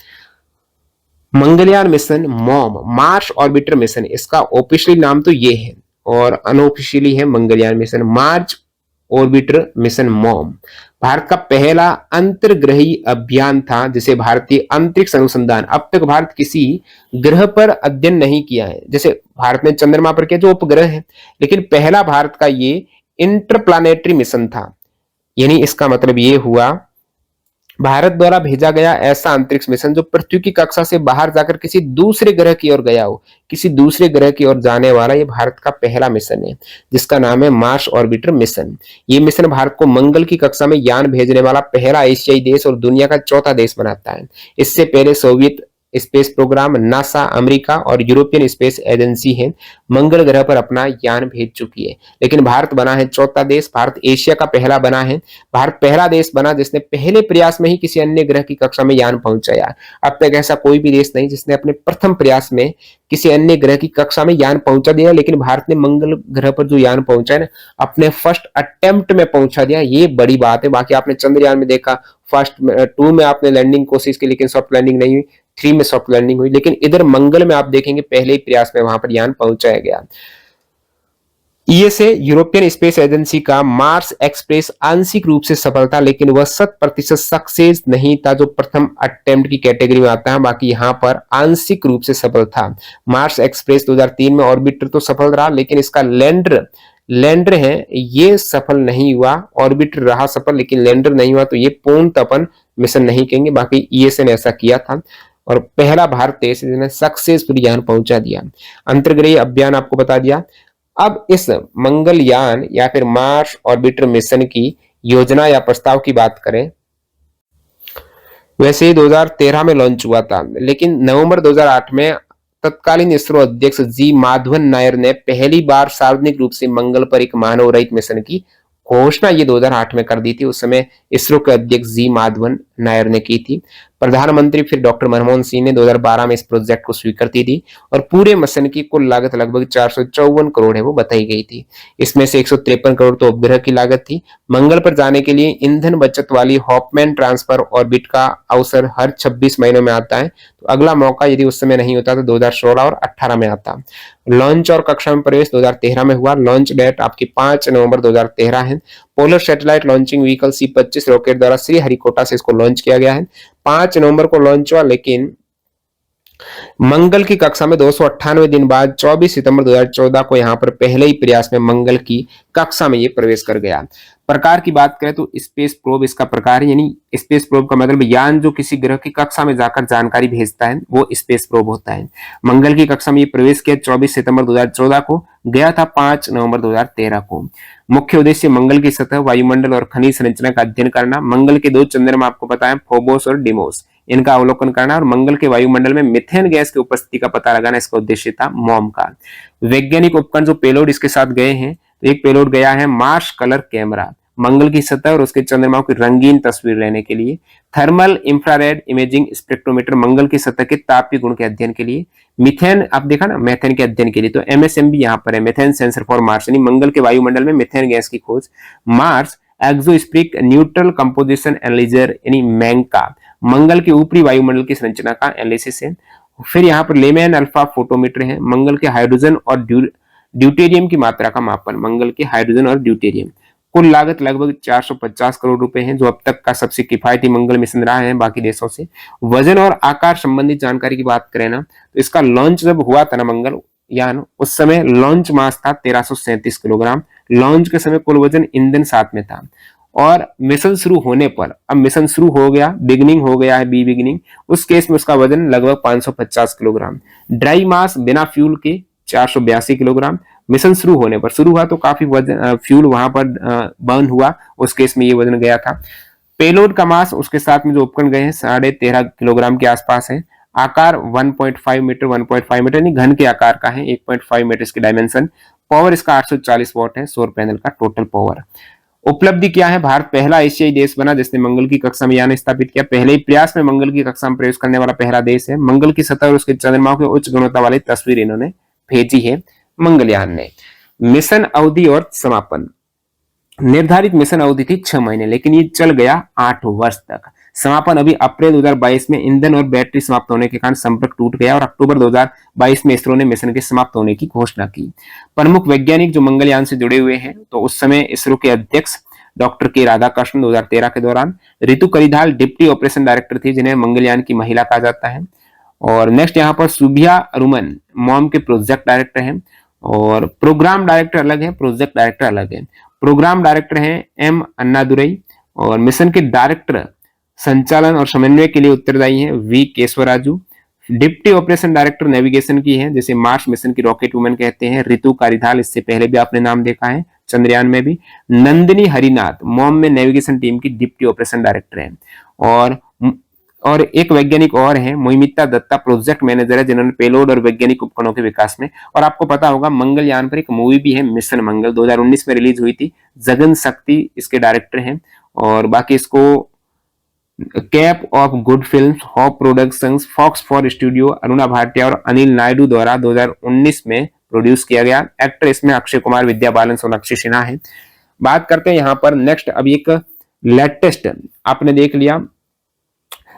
Mangalyaan mission mom, Mars orbiter mission, इसका ऑफिशियली नाम तो ये है और अनऑफिशियली है Mangalyaan mission. Mars orbiter mission mom Bharat का पहला अंतर्ग्रही अभियान था, जिसे भारतीय अंतरिक्ष अनुसंधान, अब तक भारत किसी ग्रह पर अध्ययन नहीं किया है। जैसे भारत ने चंद्रमा पर किया जो उपग्रह है, लेकिन पहला भारत का ये इंटरप्लानेटरी मिशन था। यानी इसका मतलब ये हुआ भारत द्वारा भेजा गया ऐसा अंतरिक्ष मिशन जो पृथ्वी की कक्षा से बाहर जाकर किसी दूसरे ग्रह की ओर गया हो। किसी दूसरे ग्रह की ओर जाने वाला ये भारत का पहला मिशन है, जिसका नाम है मार्स ऑर्बिटर मिशन। ये मिशन भारत को मंगल की कक्षा में यान भेजने वाला पहला एशियाई देश और दुनिया का चौथा देश बनाता है। इससे पहले Soviet space program, NASA, America और यूरोपियन स्पेस एजेंसी है मंगल ग्रह पर अपना यान भेज चुकी है, लेकिन भारत बना है चौथा देश। भारत एशिया का पहला बना है। भारत पहला देश बना जिसने पहले प्रयास में ही किसी अन्य ग्रह की कक्षा में यान पहुंचाया। अब तक ऐसा कोई भी देश नहीं जिसने अपने प्रथम प्रयास में किसी अन्य ग्रह की कक्षा में यान पहुंचा दिया, लेकिन भारत ने मंगल ग्रह पर जो यान पहुंचा है अपने फर्स्ट अटेम्प्ट में पहुंचा दिया। ये बड़ी बात है। बाकी आपने चंद्रयान में देखा, फर्स्ट 2 में आपने लैंडिंग कोशिश की लेकिन सॉफ्ट लैंडिंग नहीं हुई, 3 में सॉफ्ट लैंडिंग हुई, लेकिन इधर मंगल में आप देखेंगे पहले ही प्रयास में वहां पर यान पहुंचाया गया। ईएसए यूरोपियन स्पेस एजेंसी का मार्स एक्सप्रेस आंशिक रूप से सफल था, लेकिन वह 100% सक्सेस नहीं था जो प्रथम अटेम्प्ट की कैटेगरी में आता है। बाकी यहाँ पर आंशिक रूप से सफल था। मार्स एक्सप्रेस 2003 में ऑर्बिटर तो सफल रहा, लेकिन इसका लैंडर है ये सफल नहीं हुआ। ऑर्बिटर रहा सफल लेकिन लैंडर नहीं हुआ, तो ये पूर्णतः मिशन नहीं कहेंगे। बाकी ईएसए ने ऐसा किया था और पहला भारत देश जिसने सक्सेसफुली यान पहुंचा दिया। अंतर्ग्रही अभियान आपको बता दिया। अब इस मंगलयान या फिर मार्स ऑर्बिटर मिशन की योजना या प्रस्ताव की बात करें, वैसे ही 2013 में लॉन्च हुआ था, लेकिन नवंबर 2008 में तत्कालीन इसरो अध्यक्ष जी माधवन नायर ने पहली बार सार्वजनिक रूप से मंगल पर एक मानव रहित मिशन की घोषणा ये 2008 में कर दी थी। उस समय इसरो के अध्यक्ष जी माधवन नायर ने की थी। प्रधानमंत्री फिर डॉक्टर मनमोहन सिंह ने 2012 में इस प्रोजेक्ट को स्वीकृति दी और पूरे मिशन की कुल लागत लगभग 454 करोड़ है वो बताई गई थी। इसमें से 153 करोड़ तो उपग्रह की लागत थी। मंगल पर जाने के लिए ईंधन बचत वाली हॉपमैन ट्रांसफर ऑर्बिट का अवसर हर 26 महीनों में आता है, तो अगला मौका यदि उस समय नहीं होता तो 2016 और 18 में आता। लॉन्च और कक्षा में प्रवेश 2013 में हुआ। लॉन्च डेट आपकी 5 नवंबर 2013 है। Polar satellite launching vehicle C-25 rocket द्वारा श्रीहरिकोटा से इसको लॉन्च लॉन्च किया गया है। 5 नवंबर को लॉन्च हुआ, लेकिन मंगल की कक्षा में 298 दिन बाद 24 सितंबर 2014 को यहां पर पहले ही प्रयास में मंगल की कक्षा में ये प्रवेश कर गया। प्रकार की बात करें तो स्पेस प्रोब इसका प्रकार है, यानी स्पेस प्रोब का मतलब यान जो किसी ग्रह की कक्षा में जाकर जानकारी भेजता है वो स्पेस प्रोब होता है। मंगल की कक्षा में ये प्रवेश किया 24 सितंबर 2014 को, गया था 5 नवंबर 2013 को। मुख्य उद्देश्य मंगल की सतह, वायुमंडल और खनिज संरचना का अध्ययन करना। मंगल के 2 चंद्रमा आपको पता है, फोबोस और डिमोस, इनका अवलोकन करना और मंगल के वायुमंडल में मीथेन गैस की उपस्थिति का पता लगाना इसका उद्देश्य था मॉम का। वैज्ञानिक उपकरण जो पेलोड इसके साथ गए हैं, तो एक पेलोड गया है मार्स कलर कैमरा, मंगल की सतह और उसके चंद्रमाओं की रंगीन तस्वीर लेने के लिए। थर्मल इंफ्रारेड इमेजिंग स्पेक्ट्रोमीटर, मंगल की सतह के तापीय गुण के अध्ययन के लिए। मीथेन, आप देखा ना, मीथेन के अध्ययन के लिए, तो एमएसएमबी यहाँ पर है, मीथेन सेंसर फॉर मार्स, यानी मंगल के वायुमंडल में मीथेन गैस की खोज। मार्स एक्सोस्फीरिक न्यूट्रल कंपोजिशन एनालिजर यानी मैंका, मंगल के ऊपरी वायुमंडल की संरचना का एनालिसिस है। फिर यहाँ पर लेमैन अल्फा फोटोमीटर है, मंगल के हाइड्रोजन और ड्यूटेरियम की मात्रा का मापन, मंगल के हाइड्रोजन और ड्यूटेरियम। कुल लागत लगभग 450 करोड़ रुपए है, जो अब तक का सबसे किफायती मंगल मिशन रहा है बाकी देशों से। वजन और आकार संबंधित जानकारी की बात करें ना, तो इसका लॉन्च जब हुआ था ना मंगल यान, उस समय लॉन्च मास था 1337 किलोग्राम। लॉन्च के समय कुल वजन ईंधन साथ में था। और मिशन शुरू होने पर, अब मिशन शुरू हो गया, बिगिनिंग हो गया है, बी बिगिनिंग, उस केस में उसका वजन लगभग 550 किलोग्राम। ड्राई मास बिना फ्यूल के 482 किलोग्राम। मिशन शुरू होने पर, शुरू हुआ तो काफी वजन फ्यूल वहां पर बर्न हुआ, उस केस में ये वजन गया था। पेलोड का मास उसके साथ में जो उपकरण गए हैं 13.5 किलोग्राम के आसपास है। आकार 1.5 मीटर 1.5 मीटर यानी घन के आकार का है, 1.5 मीटर इसकी डायमेंशन। पावर इसका 840 वॉट है, सौर पैनल का टोटल पावर। उपलब्धि क्या है, भारत पहला एशियाई देश बना जिसने मंगल की कक्षा में यान स्थापित किया। पहले ही प्रयास में मंगल की कक्षा में प्रवेश करने वाला पहला देश है। मंगल की सतह और उसके चंद्रमाओं की उच्च गुणवत्ता वाली तस्वीर इन्होंने भेजी है मंगलयान ने। मिशन अवधि और समापन, निर्धारित मिशन अवधि थी 6 महीने, लेकिन ये चल गया 8 वर्ष तक। समापन अभी अप्रैल 2022 में ईंधन और बैटरी समाप्त होने के कारण संपर्क टूट गया और अक्टूबर 2022 में इसरो ने मिशन के समाप्त होने की घोषणा की। प्रमुख वैज्ञानिक जो मंगलयान से जुड़े हुए हैं, तो उस समय इसरो के अध्यक्ष डॉक्टर के राधाकृष्णन 2013 के दौरान, Ritu Karidhal deputy operation director थी जिन्हें मंगलयान की महिला कहा जाता है। और नेक्स्ट यहाँ पर सुभिया अरुमन मॉम के प्रोजेक्ट डायरेक्टर हैं, और प्रोग्राम डायरेक्टर अलग है, प्रोजेक्ट डायरेक्टर अलग है। प्रोग्राम डायरेक्टर हैं एम अन्नादुरई, और मिशन के डायरेक्टर संचालन और समन्वय के लिए उत्तरदायी हैं V Keshavaraju. Deputy operation director navigation की है, जैसे मार्स मिशन की रॉकेट वुमेन कहते हैं, रितु कारिधाल, इससे पहले भी आपने नाम देखा है चंद्रयान में भी। नंदिनी हरिनाथ मॉम में नेविगेशन टीम की डिप्टी ऑपरेशन डायरेक्टर है। और एक वैज्ञानिक और है, मोहिमिता दत्ता, प्रोजेक्ट मैनेजर है, जिन्होंने पेलोड और वैज्ञानिक उपकरणों के विकास में। और आपको पता होगा मंगलयान पर एक मूवी भी है, मिशन मंगल, 2019 में रिलीज हुई थी। जगन शक्ति इसके डायरेक्टर हैं, और बाकी इसको cape of good films, hope productions, fox for studio, Aruna Bhatia और अनिल नायडू द्वारा 2019 में प्रोड्यूस किया गया। एक्टर इसमें अक्षय कुमार, विद्या बालन, सोनाक्षी सिन्हा है। बात करते हैं यहाँ पर नेक्स्ट, अभी एक लेटेस्ट आपने देख लिया,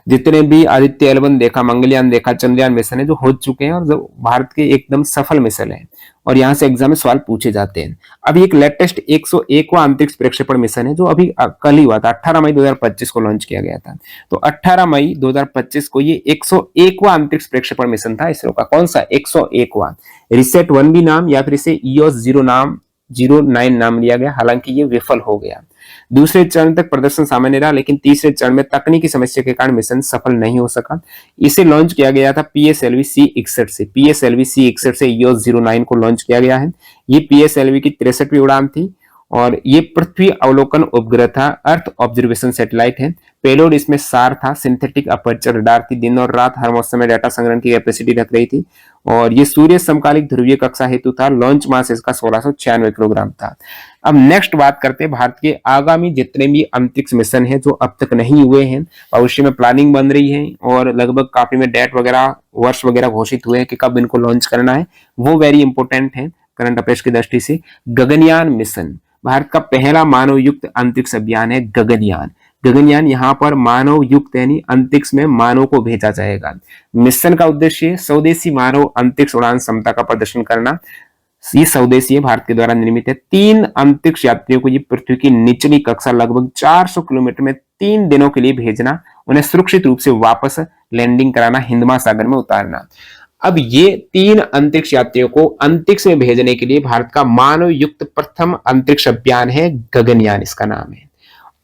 जितने भी आदित्य एल1 देखा, मंगलयान देखा, चंद्रयान मिशन है जो हो चुके हैं और जो भारत के एकदम सफल मिशन है, और यहाँ से एग्जाम में सवाल पूछे जाते हैं। अभी एक लेटेस्ट 101वां अंतरिक्ष प्रक्षेपण मिशन है जो अभी कल ही हुआ था, 18 मई 2025 को लॉन्च किया गया था। तो 18 मई 2025 को ये 101वां अंतरिक्ष प्रक्षेपण मिशन था इसरो का। कौन सा? 101वां। रिसेट 1B नाम या फिर इसे EOS 09 नाम लिया गया, हालांकि ये विफल हो गया। दूसरे चरण तक प्रदर्शन सामान्य रहा, लेकिन तीसरे चरण में तकनीकी समस्या के कारण मिशन सफल नहीं हो सका। इसे लॉन्च किया गया था PSLV C61 से। PSLV C61 से EOS 09 को लॉन्च किया गया है। ये PSLV की 63वीं उड़ान थी, और ये पृथ्वी अवलोकन उपग्रह था, अर्थ ऑब्जर्वेशन सैटेलाइट है। पेलोड इसमें सार था, सिंथेटिक अपर्चर रडार थी, दिन और रात हर मौसम में डाटा संग्रहण की कैपेसिटी रख रही थी, और ये सूर्य समकालिक ध्रुवीय कक्षा हेतु था। लॉन्च मास इसका 1696 किलोग्राम था। अब नेक्स्ट बात करते हैं भारत के आगामी जितने भी अंतरिक्ष मिशन हैं जो अब तक नहीं हुए हैं, भविष्य में प्लानिंग बन रही है, और लगभग काफी में डेट वगैरह, वर्ष वगैरह घोषित हुए हैं कि कब इनको लॉन्च करना है। वो वेरी इंपॉर्टेंट है करंट अफेयर्स की दृष्टि से। गगनयान मिशन भारत का पहला मानव युक्त अंतरिक्ष अभियान है। गगनयान, गगनयान यहाँ पर मानव युक्त यानी अंतरिक्ष में मानव को भेजा जाएगा। मिशन का उद्देश्य स्वदेशी मानव अंतरिक्ष उड़ान क्षमता का प्रदर्शन करना। ये स्वदेशी भारत के द्वारा निर्मित है। 3 अंतरिक्ष यात्रियों को ये पृथ्वी की निचली कक्षा लगभग 400 किलोमीटर में 3 दिनों के लिए भेजना, उन्हें सुरक्षित रूप से वापस लैंडिंग कराना, हिंद महासागर में उतारना। अब ये 3 अंतरिक्ष यात्रियों को अंतरिक्ष में भेजने के लिए भारत का मानव युक्त प्रथम अंतरिक्ष अभियान है, गगनयान इसका नाम है।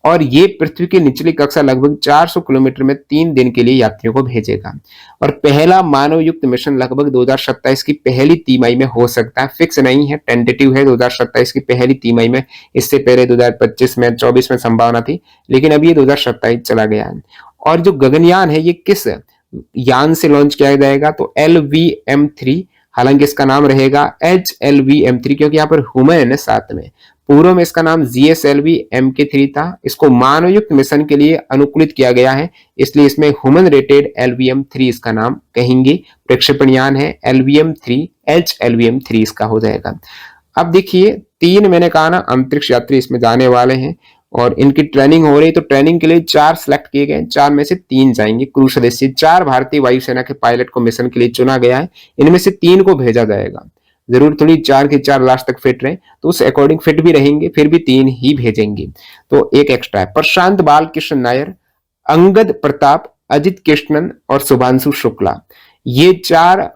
और ये पृथ्वी की निचली कक्षा लगभग 400 किलोमीटर में 3 दिन के लिए यात्रियों को भेजेगा। और पहला मानव युक्त मिशन लगभग 2027 की पहली तिमाही में हो सकता है, फिक्स नहीं है, टेंटेटिव है 2027 की पहली तिमाही में। इससे पहले 2025 में, 24 में संभावना थी, लेकिन अब ये 2027 चला गया है। और जो गगनयान है ये किस यान से लॉन्च किया जाएगा, तो LVM-3, हालांकि इसका नाम रहेगा HLVM-3 क्योंकि यहाँ पर ह्यूमन है साथ में। पूर्व में इसका नाम GSLV-MK3 था। इसको मानवयुक्त मिशन के लिए अनुकूलित किया गया है, इसलिए इसमें ह्यूमन रेटेड LVM-3 इसका नाम कहेंगे। प्रक्षेपण यान है LVM-3, HLVM-3 इसका हो जाएगा। अब देखिए 3 मैंने कहा ना अंतरिक्ष यात्री इसमें जाने वाले हैं और इनकी ट्रेनिंग हो रही, तो ट्रेनिंग के लिए 4 सिलेक्ट किए गए, 4 में से 3 जाएंगे क्रू सदस्य। 4 भारतीय वायुसेना के पायलट को मिशन के लिए चुना गया है, इनमें से 3 को भेजा जाएगा। जरूर थोड़ी 4 के 4 लास्ट तक फिट रहे, तो उस अकॉर्डिंग फिट भी रहेंगे, फिर भी 3 ही भेजेंगे। तो एक एक्स्ट्रा है, प्रशांत बालकृष्ण नायर, अंगद प्रताप, अजित कृष्णन और शुभांशु शुक्ला। ये 4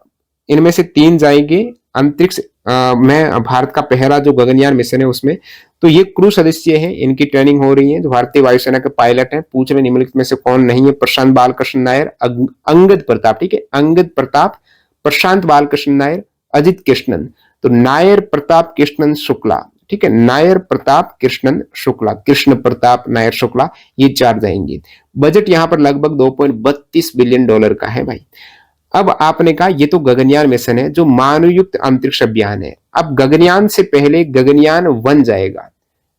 इनमें से 3 जाएंगे अंतरिक्ष में भारत का पहला जो गगनयान मिशन है उसमें। तो ये क्रू सदस्य हैं, इनकी ट्रेनिंग हो रही है, जो भारतीय वायुसेना के पायलट हैं। पूछ रहे निम्नलिखित में से कौन नहीं है, प्रशांत बालकृष्ण नायर, अंगद प्रताप, ठीक है, अंगद प्रताप, प्रशांत बालकृष्ण नायर, अजित कृष्णन। तो नायर प्रताप कृष्णन शुक्ला, ठीक है, नायर प्रताप कृष्णन शुक्ला, कृष्ण प्रताप नायर शुक्ला, ये 4 जाएंगे। बजट यहां पर लगभग $2.32 बिलियन का है भाई। अब आपने कहा ये तो गगनयान मिशन है जो मानवयुक्त अंतरिक्ष अभियान है। अब गगनयान से पहले गगनयान 1 जाएगा,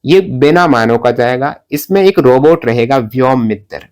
ये बिना मानव का जाएगा। इसमें एक रोबोट रहेगा व्योम मित्र।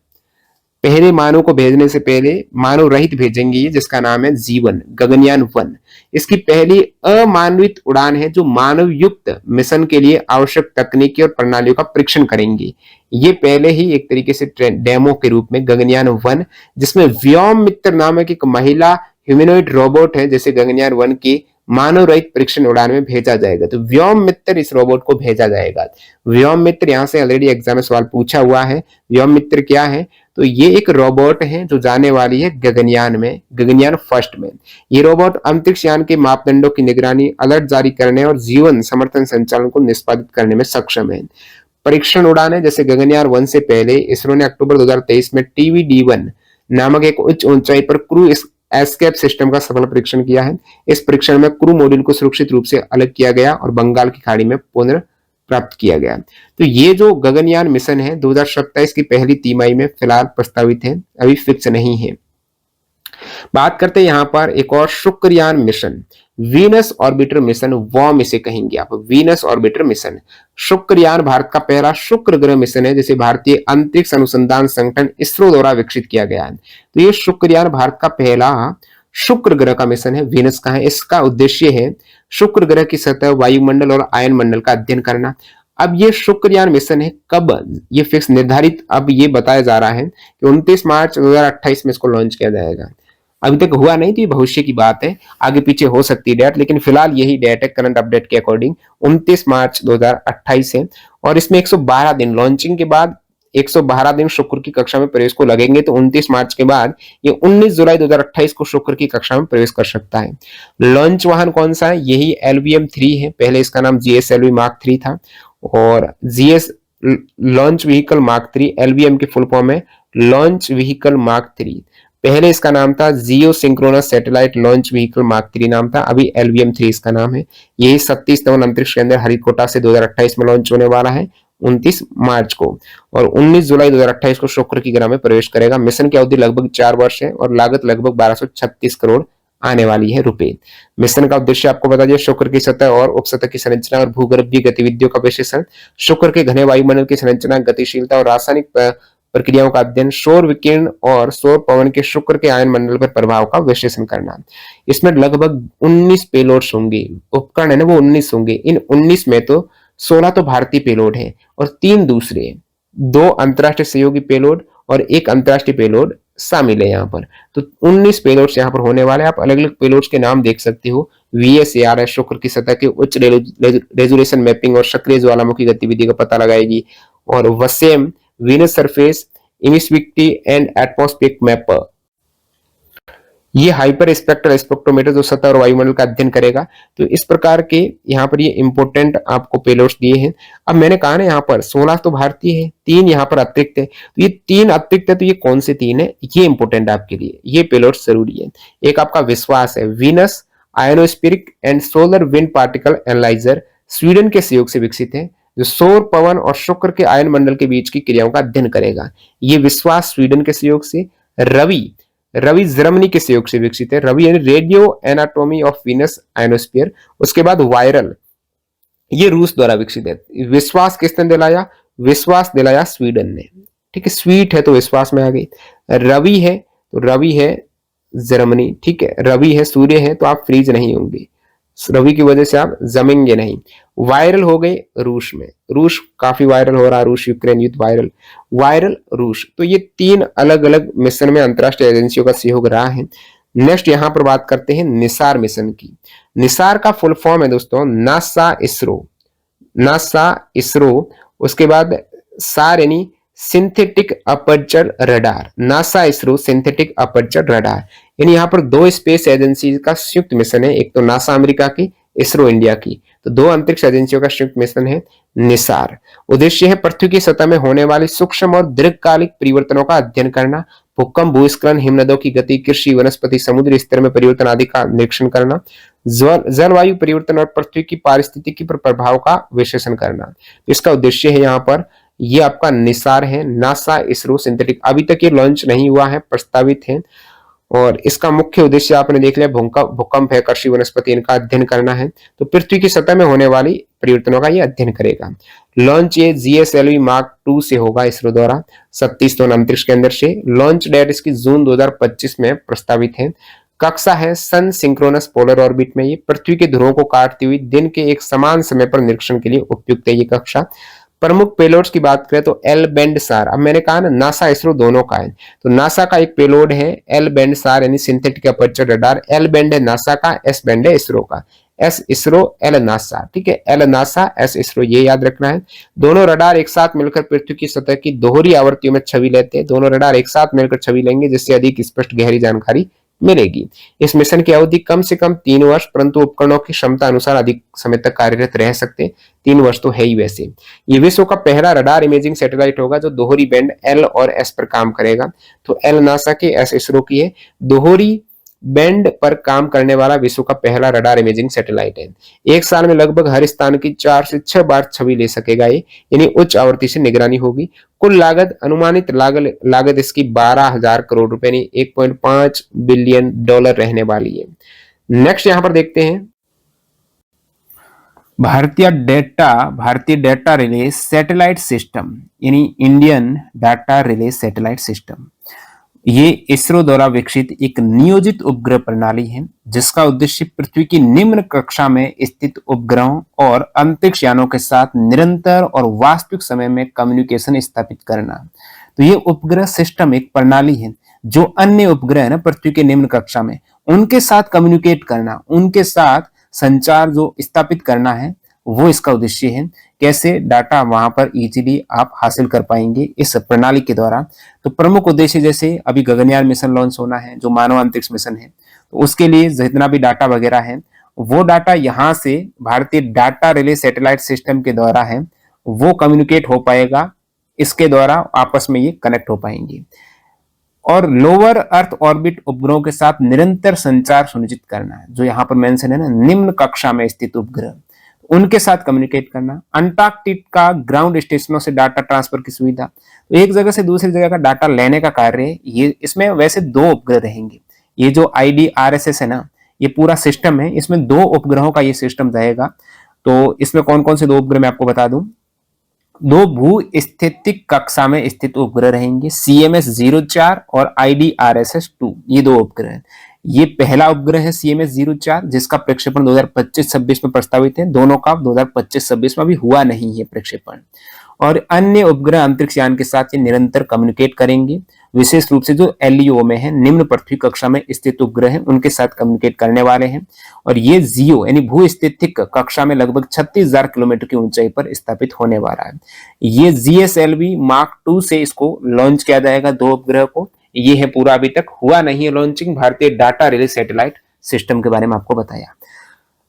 पहले मानव को भेजने से पहले मानव रहित भेजेंगे ये, जिसका नाम है जीवन, गगनयान 1। इसकी पहली अमानवित उड़ान है जो मानव युक्त मिशन के लिए आवश्यक तकनीकी और प्रणालियों का परीक्षण करेंगे। ये पहले ही एक तरीके से डेमो के रूप में गगनयान 1, जिसमें व्योम मित्र नामक एक महिला ह्यूमनॉइड रोबोट है, जैसे गगनयान 1 की मानव रहित परीक्षण उड़ान में भेजा जाएगा। तो व्योम मित्र इस रोबोट को भेजा जाएगा। व्योम मित्र यहाँ से ऑलरेडी एग्जाम में सवाल पूछा हुआ है। व्योम मित्र क्या है, तो ये एक रोबोट है जो जाने वाली है गगनयान में, गगनयान फर्स्ट में। ये रोबोट अंतरिक्ष यान के मापदंडों की निगरानी, अलर्ट जारी करने और जीवन समर्थन संचालन को निष्पादित करने में सक्षम है। परीक्षण उड़ान है, जैसे गगनयान 1 से पहले इसरो ने अक्टूबर 2023 में TVD-1 नामक एक उच्च ऊंचाई पर क्रू एस्केप सिस्टम का सफल परीक्षण किया है। इस परीक्षण में क्रू मॉड्यूल को सुरक्षित रूप से अलग किया गया और बंगाल की खाड़ी में पुनः प्राप्त किया गया। तो ये जो गगनयान मिशन है 2027 की पहली तिमाही में फिलहाल प्रस्तावित है, अभी फिक्स नहीं है। बात करते हैं यहाँ पर एक और Shukrayaan mission, Venus orbiter mission, warm इसे कहेंगे आप, Venus orbiter mission. Shukrayaan Bharat का पहला शुक्र ग्रह मिशन है, जिसे भारतीय अंतरिक्ष अनुसंधान संगठन इसरो द्वारा विकसित किया गया है। तो ये शुक्रयान भारत का पहला शुक्र ग्रह का मिशन है। वीनस का है, इसका उद्देश्य है शुक्र ग्रह की सतह, वायुमंडल और आयन मंडल का अध्ययन करना। अब ये शुक्रयान मिशन है, कब ये फिक्स निर्धारित अब ये बताया जा रहा है कि 29 मार्च 2028 में इसको लॉन्च किया जाएगा। अभी तक हुआ नहीं, तो ये भविष्य की बात है, आगे पीछे हो सकती है डेट, लेकिन फिलहाल यही डेट है करंट अपडेट के अकॉर्डिंग 29 मार्च 2028 है। और इसमें 112 दिन लॉन्चिंग के बाद 112 दिन शुक्र की कक्षा में प्रवेश को लगेंगे। तो 29 मार्च के बाद ये 19 जुलाई 2028 को शुक्र की कक्षा में प्रवेश कर सकता है। लॉन्च वाहन कौन सा है, यही LVM-3 है। पहले इसका नाम GSLV Mark 3 था और GS launch vehicle Mark 3, LVM की फुल फॉर्म है लॉन्च व्हीकल Mark 3। पहले इसका नाम था geosynchronous satellite launch vehicle Mark 3 नाम था, अभी LVM-3 इसका नाम है। यही 37 धवन अंतरिक्ष केंद्र हरिकोटा से 2028 में लॉन्च होने वाला है 29 मार्च को, और 19 जुलाई 2028 को शुक्र की ग्रह में प्रवेश करेगा। मिशन की अवधि लगभग 4 वर्ष है और लागत लगभग 1236 करोड़ आने वाली है रुपए। मिशन का उद्देश्य आपको बता दिया, शुक्र की सतह और उपसतह की संरचना और भूगर्भीय गतिविधियों का विश्लेषण, शुक्र के घने वायुमंडल की संरचना, गतिशीलता और रासायनिक प्रक्रियाओं का अध्ययन, सौर विकिरण और सौर पवन के शुक्र के आयन मंडल पर प्रभाव का विश्लेषण करना। इसमें लगभग 19 पेलोड्स होंगे, उपकरण है ना वो 19 होंगे। इन 19 में तो 16 तो भारतीय पेलोड है और 3 दूसरे, 2 अंतरराष्ट्रीय सहयोगी पेलोड और 1 अंतरराष्ट्रीय पेलोड शामिल है यहाँ पर। तो 19 पेलोड्स यहाँ पर होने वाले। आप अलग अलग पेलोड्स के नाम देख सकते हो। VSAR है, शुक्र की सतह के उच्च रेजोल्यूशन मैपिंग और सक्रिय ज्वालामुखी गतिविधि का पता लगाएगी। और VSEAM Venus surface, emissivity and atmospheric mapper. ये हाइपर स्पेक्ट्रल स्पेक्ट्रोमीटर जो सतह और वायुमंडल का अध्ययन करेगा। तो इस प्रकार के यहाँ पर ये इंपोर्टेंट आपको पेलोड्स दिए हैं। अब मैंने कहा ना यहाँ पर 16 तो भारतीय है, 3 यहाँ पर अतिरिक्त है। तो ये 3 अतिरिक्त है, तो ये कौन से 3 है, ये इंपोर्टेंट है आपके लिए, ये पेलोड्स जरूरी है। एक आपका विश्वास है, Venus ionospheric and solar wind particle analyser, Sweden के सहयोग से विकसित है, जो सौर, पवन और शुक्र के आयन मंडल के बीच की क्रियाओं का अध्ययन करेगा। ये विश्वास स्वीडन के सहयोग से। रवि जर्मनी के सहयोग से विकसित है, रवि यानी radio anatomy of Venus ionosphere. उसके बाद वायरल, ये रूस द्वारा विकसित है। विश्वास किसने दिलाया, विश्वास दिलाया स्वीडन ने। ठीक है, स्वीट है तो विश्वास में आ गई। रवि है तो रवि है जर्मनी, ठीक है, रवि है सूर्य है तो आप फ्रीज नहीं होंगे, रवि की वजह से आप जमेंगे नहीं। वायरल हो गए रूस में, रूस काफी वायरल हो रहा है, रूस यूक्रेन युद्ध वायरल रूस। तो ये 3 अलग अलग मिशन में अंतरराष्ट्रीय एजेंसियों का सहयोग रहा है। नेक्स्ट यहां पर बात करते हैं निसार मिशन की। निसार का फुल फॉर्म है दोस्तों नासा इसरो। उसके बाद सार यानी synthetic aperture radar, NASA ISRO synthetic aperture radar. यानी यहाँ पर 2 स्पेस एजेंसी का संयुक्त मिशन है, एक तो नासा अमेरिका की, इसरो इंडिया की। तो 2 अंतरिक्ष एजेंसियों का संयुक्त मिशन है निसार। उद्देश्य है पृथ्वी की सतह में होने वाले सूक्ष्म और दीर्घकालिक परिवर्तनों का अध्ययन करना, भूकंप, भूस्खलन, हिमनदों की गति, कृषि, वनस्पति, समुद्री स्तर में परिवर्तन आदि का निरीक्षण करना, जलवायु परिवर्तन और पृथ्वी की पारिस्थितिकी पर प्रभाव का विश्लेषण करना। इसका उद्देश्य है यहाँ पर, ये आपका निसार है, नासा इसरो सिंथेटिक। अभी तक ये लॉन्च नहीं हुआ है, प्रस्तावित है। और इसका मुख्य उद्देश्य आपने देख लिया, भूकंप है, कृषि, वनस्पति, इनका अध्ययन करना है। तो पृथ्वी की सतह में होने वाली परिवर्तनों का ये अध्ययन करेगा। लॉन्च ये GSLV Mark 2 से होगा इसरो द्वारा 37 टन अंतरिक्ष के अंदर से। लॉन्च डेट इसकी जून 2025 में प्रस्तावित है। कक्षा है सन सिंक्रोनस पोलर ऑर्बिट में, ये पृथ्वी के ध्रुवों को काटती हुई दिन के एक समान समय पर निरीक्षण के लिए उपयुक्त है ये कक्षा। प्रमुख पेलोड्स की बात करें तो एल बैंड सार, अब मैंने कहा ना नासा इसरो दोनों का है, तो नासा का एक पेलोड है एल बैंड सार यानी synthetic aperture radar. L band है नासा का, एस बैंड है इसरो का। एस इसरो, एल नासा, ठीक है, एल नासा एस इसरो, ये याद रखना है। दोनों रडार एक साथ मिलकर पृथ्वी की सतह की दोहरी आवृत्तियों में छवि लेते हैं। दोनों रडार एक साथ मिलकर छवि लेंगे जिससे अधिक स्पष्ट गहरी जानकारी मिलेगी। इस मिशन की अवधि कम से कम 3 वर्ष, परंतु उपकरणों की क्षमता अनुसार अधिक समय तक कार्यरत रह सकते। 3 वर्ष तो है ही वैसे। ये विश्व का पहला रडार इमेजिंग सैटेलाइट होगा जो दोहरी बैंड एल और एस पर काम करेगा। तो एल नासा की, एस इसरो की है। दोहरी बैंड पर काम करने वाला विश्व का पहला रडार इमेजिंग सैटेलाइट है। एक साल में लगभग हर स्थान की 4 से 6 बार छवि ले सकेगा ये, यानी उच्च आवृत्ति से निगरानी होगी। कुल लागत, अनुमानित लागत इसकी 12,000 करोड़ रुपए यानी $1.5 बिलियन रहने वाली है। नेक्स्ट यहां पर देखते हैं भारतीय डेटा रिले सैटेलाइट सिस्टम यानी Indian data relay satellite system. ये इसरो द्वारा विकसित एक नियोजित उपग्रह प्रणाली है जिसका उद्देश्य पृथ्वी की निम्न कक्षा में स्थित उपग्रहों और अंतरिक्ष यानों के साथ निरंतर और वास्तविक समय में कम्युनिकेशन स्थापित करना। तो ये उपग्रह सिस्टम एक प्रणाली है जो अन्य उपग्रह है ना पृथ्वी के निम्न कक्षा में, उनके साथ कम्युनिकेट करना, उनके साथ संचार जो स्थापित करना है, वो इसका उद्देश्य है। कैसे डाटा वहां पर इजीली आप हासिल कर पाएंगे इस प्रणाली के द्वारा। तो प्रमुख उद्देश्य जैसे अभी गगनयान मिशन लॉन्च होना है जो मानव अंतरिक्ष मिशन है, तो उसके लिए जितना भी डाटा वगैरह है वो डाटा यहाँ से भारतीय डाटा रिले सैटेलाइट सिस्टम के द्वारा है वो कम्युनिकेट हो पाएगा, इसके द्वारा आपस में ये कनेक्ट हो पाएंगे। और लोअर अर्थ ऑर्बिट उपग्रहों के साथ निरंतर संचार सुनिश्चित करना है, जो यहाँ पर मेंशन है ना निम्न कक्षा में स्थित उपग्रह, उनके साथ कम्युनिकेट करना। अंटार्कटिका ग्राउंड स्टेशनों से डाटा ट्रांसफर की सुविधा, तो एक जगह से दूसरी जगह का डाटा लेने का कार्य है ये। इसमें वैसे 2 उपग्रह रहेंगे, ये जो IDRSS है ना, ये पूरा सिस्टम है, इसमें 2 उपग्रहों का ये सिस्टम रहेगा। तो इसमें कौन कौन से 2 उपग्रह मैं आपको बता दूं। 2 भू स्थितिक कक्षा में स्थित उपग्रह रहेंगे, CMS-04 और IDRSS-2, ये 2 उपग्रह। ये पहला उपग्रह है CMS-04 जिसका प्रक्षेपण 2025-26 में प्रस्तावित है। दोनों का 2025-26 में अभी हुआ नहीं है प्रक्षेपण। और अन्य उपग्रह अंतरिक्ष यान के साथ ये निरंतर कम्युनिकेट करेंगे। विशेष रूप से जो एलईओ में है, निम्न पृथ्वी कक्षा में स्थित उपग्रह हैं, उनके साथ कम्युनिकेट करने वाले हैं। और ये जियो यानी भूस्थितिक कक्षा में लगभग 36,000 किलोमीटर की ऊंचाई पर स्थापित होने वाला है। ये जीएसएलवी मार्क 2 से इसको लॉन्च किया जाएगा, 2 उपग्रह को। ये है पूरा, अभी तक हुआ नहीं है लॉन्चिंग। भारतीय डाटा रिले सैटेलाइट सिस्टम के बारे में आपको बताया।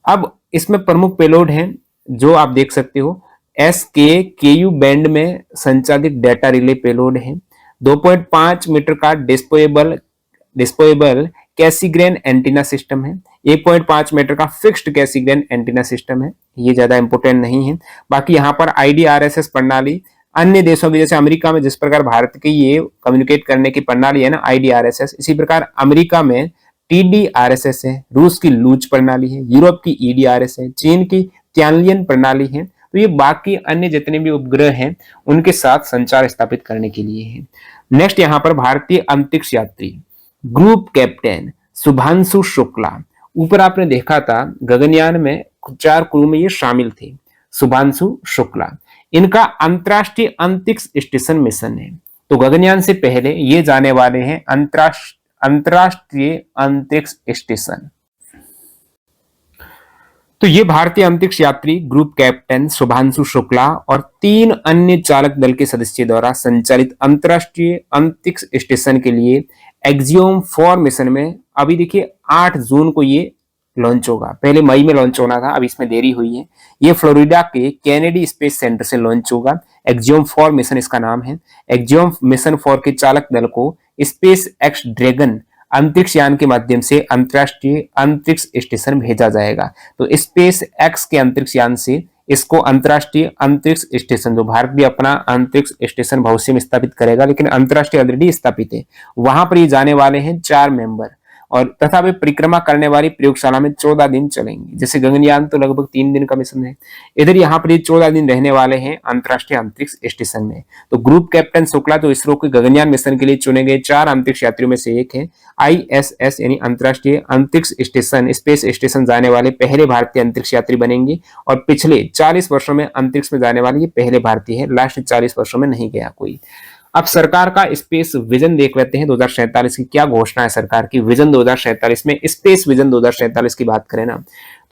अब इसमें प्रमुख पेलोड हैं जो आप देख सकते हो। SK-KU बैंड में संचालित डाटा रिले पेलोड है। 2.5 मीटर का डिस्पोएबल कैसीग्रेन एंटीना सिस्टम है। 1.5 मीटर का फिक्स्ड कैसीग्रेन एंटीना सिस्टम है। ये ज्यादा इंपोर्टेंट नहीं है। बाकी यहाँ पर IDRSS प्रणाली अन्य देशों की, जैसे अमेरिका में जिस प्रकार भारत की ये कम्युनिकेट करने की प्रणाली है ना IDRSS, इसी प्रकार अमेरिका में TDRSS है, रूस की लूज प्रणाली है, यूरोप की EDRS है, चीन की त्यानलियन प्रणाली है। तो ये बाकी अन्य जितने भी उपग्रह हैं उनके साथ संचार स्थापित करने के लिए है। नेक्स्ट यहाँ पर भारतीय अंतरिक्ष यात्री ग्रुप कैप्टन शुभांशु शुक्ला, ऊपर आपने देखा था गगनयान में 4 क्रू में ये शामिल थे। शुभांशु शुक्ला, इनका अंतरराष्ट्रीय अंतरिक्ष स्टेशन मिशन है। तो गगनयान से पहले ये जाने वाले हैं अंतरराष्ट्रीय अंतरिक्ष स्टेशन। तो ये भारतीय अंतरिक्ष यात्री ग्रुप कैप्टन शुभांशु शुक्ला और 3 अन्य चालक दल के सदस्यों द्वारा संचालित अंतरराष्ट्रीय अंतरिक्ष स्टेशन के लिए एक्सियोम 4 मिशन में अभी देखिए 8 जून को ये लॉन्च होगा। पहले मई में लॉन्च होना था, अब इसमें देरी हुई है। ये फ्लोरिडा के कैनेडी स्पेस सेंटर से लॉन्च होगा। एक्सियोम 4 मिशन इसका नाम है। एक्सियोम मिशन 4 के चालक दल को स्पेस एक्स ड्रैगन अंतरिक्ष यान के माध्यम से अंतरराष्ट्रीय अंतरिक्ष स्टेशन भेजा जाएगा। तो स्पेस एक्स के अंतरिक्ष यान से इसको अंतरराष्ट्रीय अंतरिक्ष स्टेशन, जो भारत भी अपना अंतरिक्ष स्टेशन भविष्य में स्थापित करेगा, लेकिन अंतरराष्ट्रीय ऑलरेडी स्थापित है, वहां पर ये जाने वाले हैं 4 मेंबर। और तथा वे परिक्रमा करने वाली प्रयोगशाला में 14 दिन चलेंगे। जैसे गगनयान तो लगभग 3 दिन का मिशन है, इधर यहाँ पर ये 14 दिन रहने वाले हैं अंतरराष्ट्रीय अंतरिक्ष स्टेशन में। तो ग्रुप कैप्टन शुक्ला जो इसरो के गगनयान मिशन के लिए चुने गए 4 अंतरिक्ष यात्रियों में से एक है। ISS यानी अंतरराष्ट्रीय अंतरिक्ष स्टेशन स्पेस स्टेशन जाने वाले पहले भारतीय अंतरिक्ष यात्री बनेंगे और पिछले 40 वर्षों में अंतरिक्ष में जाने वाले ये पहले भारतीय है। लास्ट 40 वर्षों में नहीं गया कोई। अब सरकार का स्पेस विजन देख लेते हैं 2047 की। क्या घोषणा है सरकार की विजन 2047 में? स्पेस विजन 2047 की बात करें ना,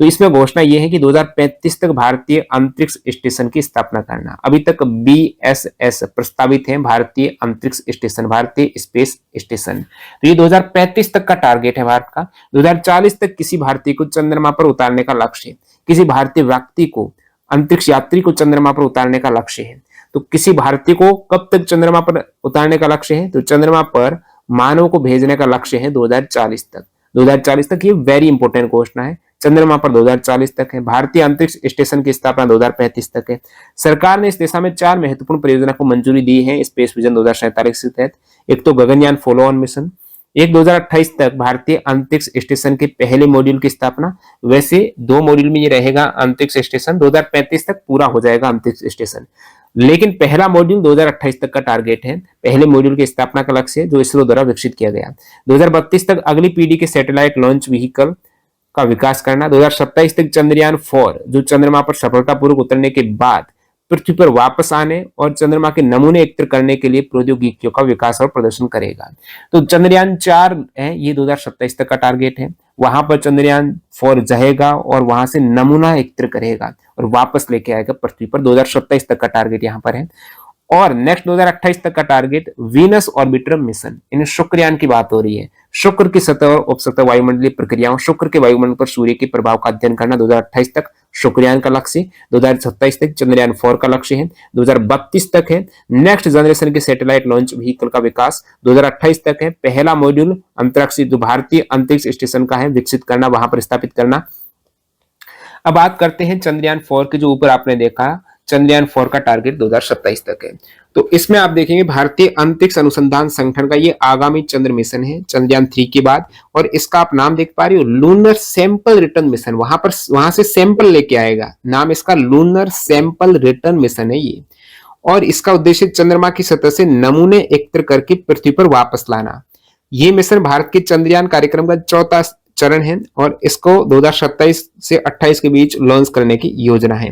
तो इसमें घोषणा यह है कि 2035 तक भारतीय अंतरिक्ष स्टेशन की स्थापना करना। अभी तक BSS प्रस्तावित है, भारतीय अंतरिक्ष स्टेशन, भारतीय स्पेस स्टेशन। तो ये 2035 तक का टारगेट है भारत का। 2040 तक किसी भारतीय को चंद्रमा पर उतारने का लक्ष्य है। किसी भारतीय व्यक्ति को, अंतरिक्ष यात्री को चंद्रमा पर उतारने का लक्ष्य है। तो किसी भारतीय को कब तक चंद्रमा पर उतारने का लक्ष्य है? तो चंद्रमा पर मानव को भेजने का लक्ष्य है 2040 तक। 2040 तक ये वेरी इंपॉर्टेंट घोषणा है। चंद्रमा पर 2040 तक है। भारतीय अंतरिक्ष स्टेशन की स्थापना 2035 तक है। सरकार ने इस दिशा में 4 महत्वपूर्ण परियोजना को मंजूरी दी है स्पेस विजन 2047 के तहत। एक तो गगनयान फॉलो ऑन मिशन, एक 2028 तक भारतीय अंतरिक्ष स्टेशन के पहले मॉड्यूल की स्थापना। वैसे 2 मॉड्यूल में ये रहेगा अंतरिक्ष स्टेशन, 2035 तक पूरा हो जाएगा अंतरिक्ष स्टेशन, लेकिन पहला मॉड्यूल 2028 तक का टारगेट है। पहले मॉड्यूल की स्थापना का लक्ष्य है जो इसरो द्वारा विकसित किया गया। 2032 तक अगली पीढ़ी के सैटेलाइट लॉन्च व्हीकल का विकास करना। 2027 तक चंद्रयान 4 जो चंद्रमा पर सफलतापूर्वक उतरने के बाद पृथ्वी पर वापस आने और चंद्रमा के नमूने एकत्र करने के लिए प्रौद्योगिकियों का विकास और प्रदर्शन करेगा। तो चंद्रयान 4 है, ये 2027 तक का टारगेट है। वहां पर चंद्रयान 4 जाएगा और वहां से नमूना एकत्र करेगा और वापस लेके आएगा पृथ्वी पर। 2027 तक का टारगेट यहाँ पर है। और नेक्स्ट 2028 तक का टारगेट वीनस ऑर्बिटर मिशन, इन शुक्रयान की बात हो रही है। शुक्र की सतह और उपसतह वायुमंडलीय प्रक्रियाओं, शुक्र के वायुमंडल पर सूर्य के प्रभाव का अध्ययन करना 2028 तक शुक्रयान का लक्ष्य। 2027 तक चंद्रयान 4 का लक्ष्य है। 2032 तक है नेक्स्ट जनरेशन के सैटेलाइट लॉन्च व्हीकल का विकास। 2028 तक है पहला मॉड्यूल अंतरिक्ष जो भारतीय अंतरिक्ष स्टेशन का है विकसित करना, वहां पर स्थापित करना। अब बात करते हैं चंद्रयान 4 के, जो ऊपर आपने देखा चंद्रयान 4 का टारगेट 2027 तक है। तो इसमें आप देखेंगे भारतीय अंतरिक्ष अनुसंधान संगठन का ये आगामी चंद्र मिशन है चंद्रयान 3 के बाद। और इसका आप नाम देख पा रहे हो लूनर सैंपल रिटर्न मिशन। वहां से सैंपल लेके आएगा, नाम इसका लूनर सैंपल रिटर्न मिशन है ये। और इसका उद्देश्य चंद्रमा की सतह से नमूने एकत्र करके पृथ्वी पर वापस लाना। ये मिशन भारत के चंद्रयान कार्यक्रम का 4था चरण है और इसको 2027 से 28 के बीच लॉन्च करने की योजना है।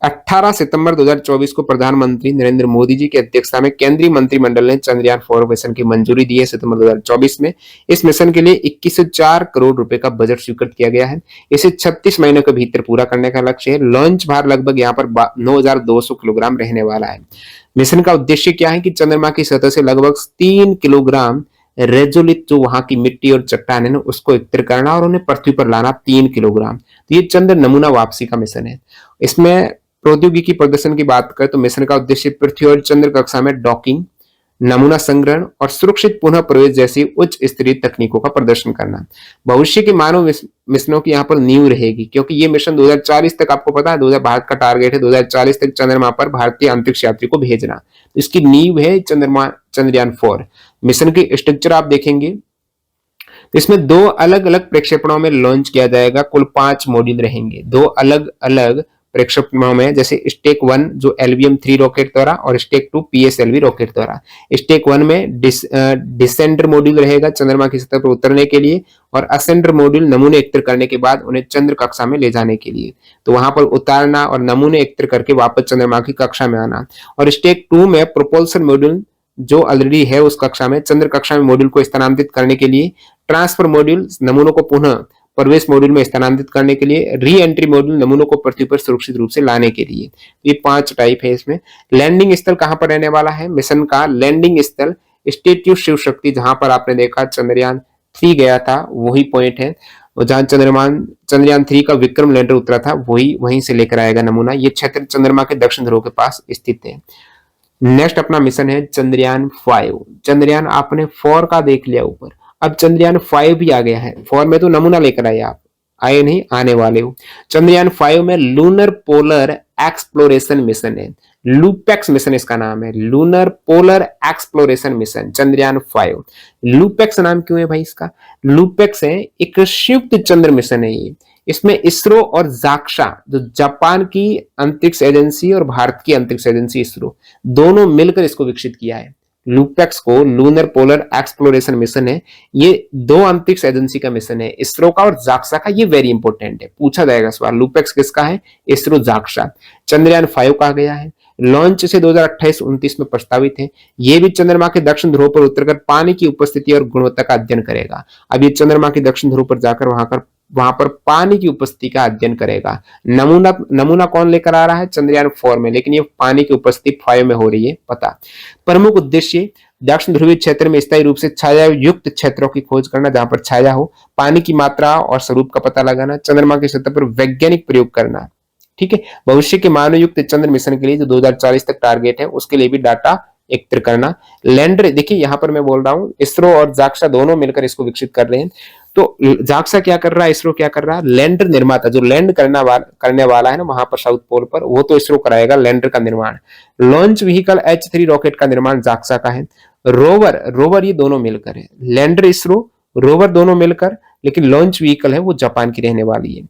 18 सितंबर 2024 को प्रधानमंत्री नरेंद्र मोदी जी की अध्यक्षता में केंद्रीय मंत्रिमंडल ने चंद्रयान 4 मिशन की मंजूरी दी है। सितंबर 2024 में इस मिशन के लिए 2104 करोड़ रुपए का बजट स्वीकृत किया गया है। इसे 36 महीनों के भीतर पूरा करने का लक्ष्य है। लॉन्च भार लगभग यहाँ पर 9200 किलोग्राम रहने वाला है। मिशन का उद्देश्य क्या है कि चंद्रमा की सतह से लगभग 3 किलोग्राम रेजोलिथ जो वहां की मिट्टी और चट्टान है ना उसको एकत्र करना और उन्हें पृथ्वी पर लाना 3 किलोग्राम। तो ये चंद्र नमूना वापसी का मिशन है। इसमें प्रौद्योगिकी प्रदर्शन की बात करें तो मिशन का उद्देश्य पृथ्वी और चंद्र कक्षा में डॉकिंग, नमूना संग्रहण और सुरक्षित पुनः प्रवेश जैसी उच्च स्तरीय तकनीकों का प्रदर्शन करना। भविष्य के मानव मिशनों की यहाँ पर नींव रहेगी, क्योंकि ये मिशन 2040 तक, आपको पता है 2000 भारत का टारगेट है 2040 तक चंद्रमा पर भारतीय अंतरिक्ष यात्री को भेजना। तो इसकी नींव है चंद्रयान 4 मिशन की स्ट्रक्चर आप देखेंगे तो इसमें 2 अलग अलग प्रक्षेपणों में लॉन्च किया जाएगा। कुल 5 मॉड्यूल रहेंगे 2 अलग अलग प्रक्षेपणों में, जैसे स्टेक 1 जो LVM-3 रॉकेट द्वारा और स्टेक 2 PSLV रॉकेट द्वारा। स्टेक 1 में डिसेंडर मॉड्यूल रहेगा चंद्रमा की सतह पर उतरने के लिए, और असेंडर मॉड्यूल नमूने एकत्र करने के बाद उन्हें चंद्र कक्षा में ले जाने के लिए। तो वहां पर उतारना और नमूने एकत्र करके वापस चंद्रमा की कक्षा में आना। और स्टेक 2 में प्रोपल्सन मॉड्यूल जो ऑलरेडी है उस कक्षा में, चंद्र कक्षा में मॉड्यूल को स्थानांतरित करने के लिए, ट्रांसफर मॉड्यूल नमूनों को पुनः प्रवेश मॉड्यूल में स्थानांतरित करने के लिए, री एंट्री मॉड्यूल नमूनों को पृथ्वी पर सुरक्षित रूप से लाने के लिए। ये 5 टाइप है इसमें। लैंडिंग स्थल कहां पर रहने वाला है? मिशन का लैंडिंग स्थल स्टेट्यू शिव शक्ति, जहां पर आपने देखा चंद्रयान 3 गया था वही पॉइंट है, जहां चंद्रयान 3 का विक्रम लैंडर उतरा था वहीं से लेकर आएगा नमूना। ये क्षेत्र चंद्रमा के दक्षिण ध्रुव के पास स्थित है। नेक्स्ट अपना मिशन है चंद्रयान 5। चंद्रयान आपने 4 का देख लिया ऊपर, अब चंद्रयान 5 भी आ गया है। 4 में तो नमूना लेकर आए, आप आए नहीं, आने वाले हो। चंद्रयान 5 में लूनर पोलर एक्सप्लोरेशन मिशन है, लूपेक्स मिशन इसका नाम है, lunar polar exploration mission Chandrayaan 5। LUPEX नाम क्यों है भाई इसका? लूपेक्स है एक संयुक्त चंद्र मिशन है ये। इसमें इसरो और जाक्सा जो जापान की अंतरिक्ष एजेंसी और भारत की अंतरिक्ष एजेंसी इसरो दोनों मिलकर इसको विकसित किया है। लूपेक्स को लूनर पोलर एक्सप्लोरेशन मिशन है, ये 2 अंतरिक्ष एजेंसी का मिशन है, इसरो का और जाक्सा का। ये वेरी इंपॉर्टेंट है, पूछा जाएगा सवाल। लूपेक्स किसका है? इसरो जाक्सा। चंद्रयान 5 कहा गया है, लॉन्च से 2028-29 में प्रस्तावित है। ये भी चंद्रमा के दक्षिण ध्रुव पर उतरकर पानी की उपस्थिति और गुणवत्ता का अध्ययन करेगा। अब ये चंद्रमा के दक्षिण ध्रुव पर जाकर वहां पर पानी की उपस्थिति का अध्ययन करेगा। नमूना कौन लेकर आ रहा है? चंद्रयान 4 में, लेकिन ये पानी की उपस्थिति 5 में हो रही है पता। प्रमुख उद्देश्य दक्षिण ध्रुवीय क्षेत्र में स्थायी रूप से छाया युक्त क्षेत्रों की खोज करना, जहां पर छाया हो, पानी की मात्रा और स्वरूप का पता लगाना, चंद्रमा की सतह पर वैज्ञानिक प्रयोग करना। ठीक है, भविष्य के मानव युक्त चंद्र मिशन के लिए जो 2040 तक टारगेट है उसके लिए भी डाटा एकत्र करना। लैंडर देखिए यहां पर मैं बोल रहा हूं इसरो और जाक्सा दोनों मिलकर इसको विकसित कर रहे हैं। तो जाक्सा क्या कर रहा है, इसरो क्या कर रहा है? लैंडर निर्माता जो लैंड करने वाला है ना वहां पर साउथ पोल पर, वो तो इसरो कराएगा लैंडर का निर्माण। लॉन्च व्हीकल H3 रॉकेट का निर्माण जाक्सा का है। रोवर ये दोनों मिलकर है, लैंडर इसरो, रोवर दोनों मिलकर, लेकिन लॉन्च व्हीकल है वो जापान की रहने वाली है।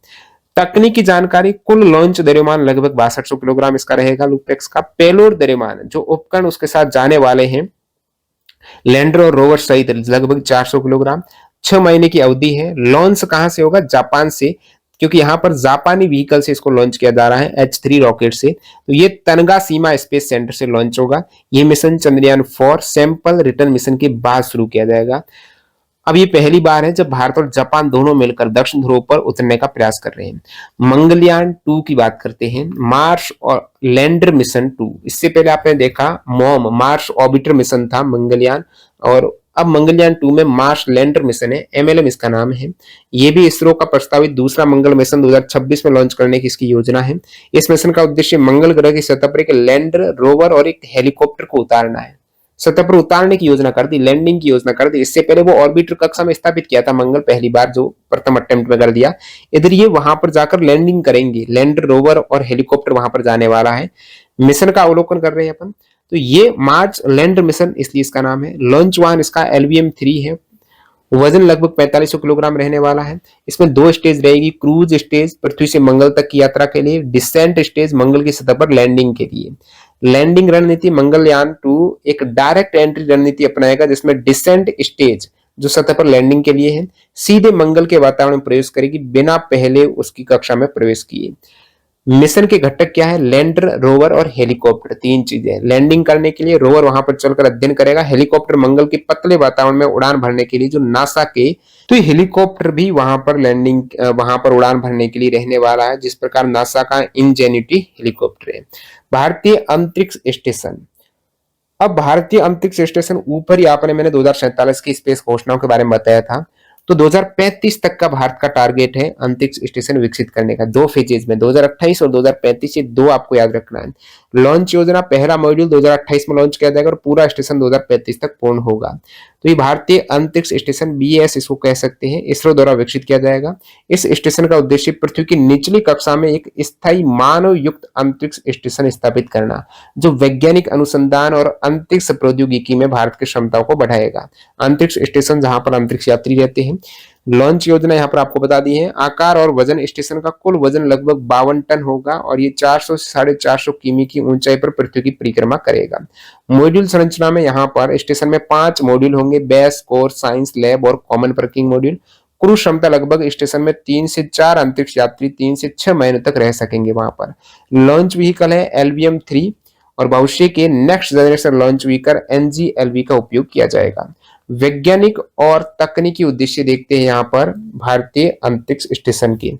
तकनीकी जानकारी, कुल लॉन्च द्रव्यमान लगभग 6200 किलोग्राम इसका रहेगा लूपेक्स का। पेलोड द्रव्यमान, जो उपकरण उसके साथ जाने वाले हैं लैंडर और रोवर सहित, लगभग 400 किलोग्राम। 6 महीने की अवधि है। लॉन्च कहां से होगा? जापान से, क्योंकि यहां पर जापानी व्हीकल से इसको लॉन्च किया जा रहा है H3 रॉकेट से। तो ये तनगा सीमा स्पेस सेंटर से लॉन्च होगा। ये mission Chandrayaan 4 sample return mission के बाद शुरू किया जाएगा। अब ये पहली बार है जब भारत और जापान दोनों मिलकर दक्षिण ध्रुव पर उतरने का प्रयास कर रहे हैं। मंगलयान 2 की बात करते हैं, मार्स और लैंडर मिशन 2। इससे पहले आपने देखा मॉम मार्स ऑर्बिटर मिशन था मंगलयान, और अब मंगलयान 2 में मार्स लैंडर मिशन है, MLM इसका नाम है। ये भी इसरो का प्रस्तावित दूसरा मंगल मिशन 2026 में लॉन्च करने की इसकी योजना है। इस मिशन का उद्देश्य मंगल ग्रह की सतह पर एक लैंडर, रोवर और एक हेलीकॉप्टर को उतारना है। सतह पर उतारने की योजना कर दी, लैंडिंग की योजना कर दी। इससे पहले वो ऑर्बिटर कक्षा में स्थापित किया था मंगल, पहली बार जो प्रथम अटेम्प्ट में कर दिया। इधर ये वहां पर जाकर लैंडिंग करेंगे, लैंडर, रोवर और हेलीकॉप्टर वहां पर जाने वाला है। मिशन का अवलोकन कर रहे हैं अपन। तो ये मार्स लैंडर मिशन इसलिए इसका नाम है। लॉन्च वाहन इसका LVM-3 है, वजन लगभग 4500 किलोग्राम रहने वाला है। इसमें 2 स्टेज रहेगी, क्रूज स्टेज पृथ्वी से मंगल तक की यात्रा के लिए, डिसेंट स्टेज मंगल की सतह पर लैंडिंग के लिए। लैंडिंग रणनीति, मंगलयान 2 एक डायरेक्ट एंट्री रणनीति अपनाएगा, जिसमें डिसेंट स्टेज जो सतह पर लैंडिंग के लिए है सीधे मंगल के वातावरण में प्रवेश करेगी बिना पहले उसकी कक्षा में प्रवेश किए। मिशन के घटक क्या है? लैंडर, रोवर और हेलीकॉप्टर, तीन चीजें। लैंडिंग करने के लिए रोवर वहां पर चलकर अध्ययन करेगा, हेलीकॉप्टर मंगल के पतले वातावरण में उड़ान भरने के लिए जो नासा के, तो हेलीकॉप्टर भी वहां पर लैंडिंग, वहां पर उड़ान भरने के लिए रहने वाला है, जिस प्रकार नासा का इंजेन्युटी हेलीकॉप्टर है। भारतीय अंतरिक्ष स्टेशन, अब भारतीय अंतरिक्ष स्टेशन ऊपर ही आपने मैंने 2047 की स्पेस घोषणाओं के बारे में बताया था, तो 2035 तक का भारत का टारगेट है अंतरिक्ष स्टेशन विकसित करने का, दो फेजेज में, 2028 और 2035, ये दो आपको याद रखना है। लॉन्च योजना, पहला मॉड्यूल 2028 में लॉन्च किया जाएगा और पूरा स्टेशन 2035 तक पूर्ण होगा। तो ये भारतीय अंतरिक्ष स्टेशन BAS इसको कह सकते हैं, इसरो द्वारा विकसित किया जाएगा। इस स्टेशन का उद्देश्य पृथ्वी की निचली कक्षा में एक स्थायी मानव युक्त अंतरिक्ष स्टेशन स्थापित करना, जो वैज्ञानिक अनुसंधान और अंतरिक्ष प्रौद्योगिकी में भारत की क्षमताओं को बढ़ाएगा। अंतरिक्ष स्टेशन जहां पर अंतरिक्ष यात्री रहते हैं। लॉन्च योजना यहाँ पर आपको बता दी है। आकार और वजन, स्टेशन का कुल वजन लगभग 52 टन होगा और ये 400 से 450 किमी की ऊंचाई पर पृथ्वी की परिक्रमा करेगा। मॉड्यूल संरचना में यहाँ पर स्टेशन में 5 मॉड्यूल होंगे, बेस, कोर, साइंस लैब और कॉमन वर्किंग मॉड्यूल। क्रू क्षमता लगभग स्टेशन में 3 से 4 अंतरिक्ष यात्री 3 से 6 महीने तक रह सकेंगे वहां पर। लॉन्च व्हीकल है LVM-3 और भविष्य के next generation launch vehicle NGLV का उपयोग किया जाएगा। वैज्ञानिक और तकनीकी उद्देश्य देखते हैं यहाँ पर भारतीय अंतरिक्ष स्टेशन की।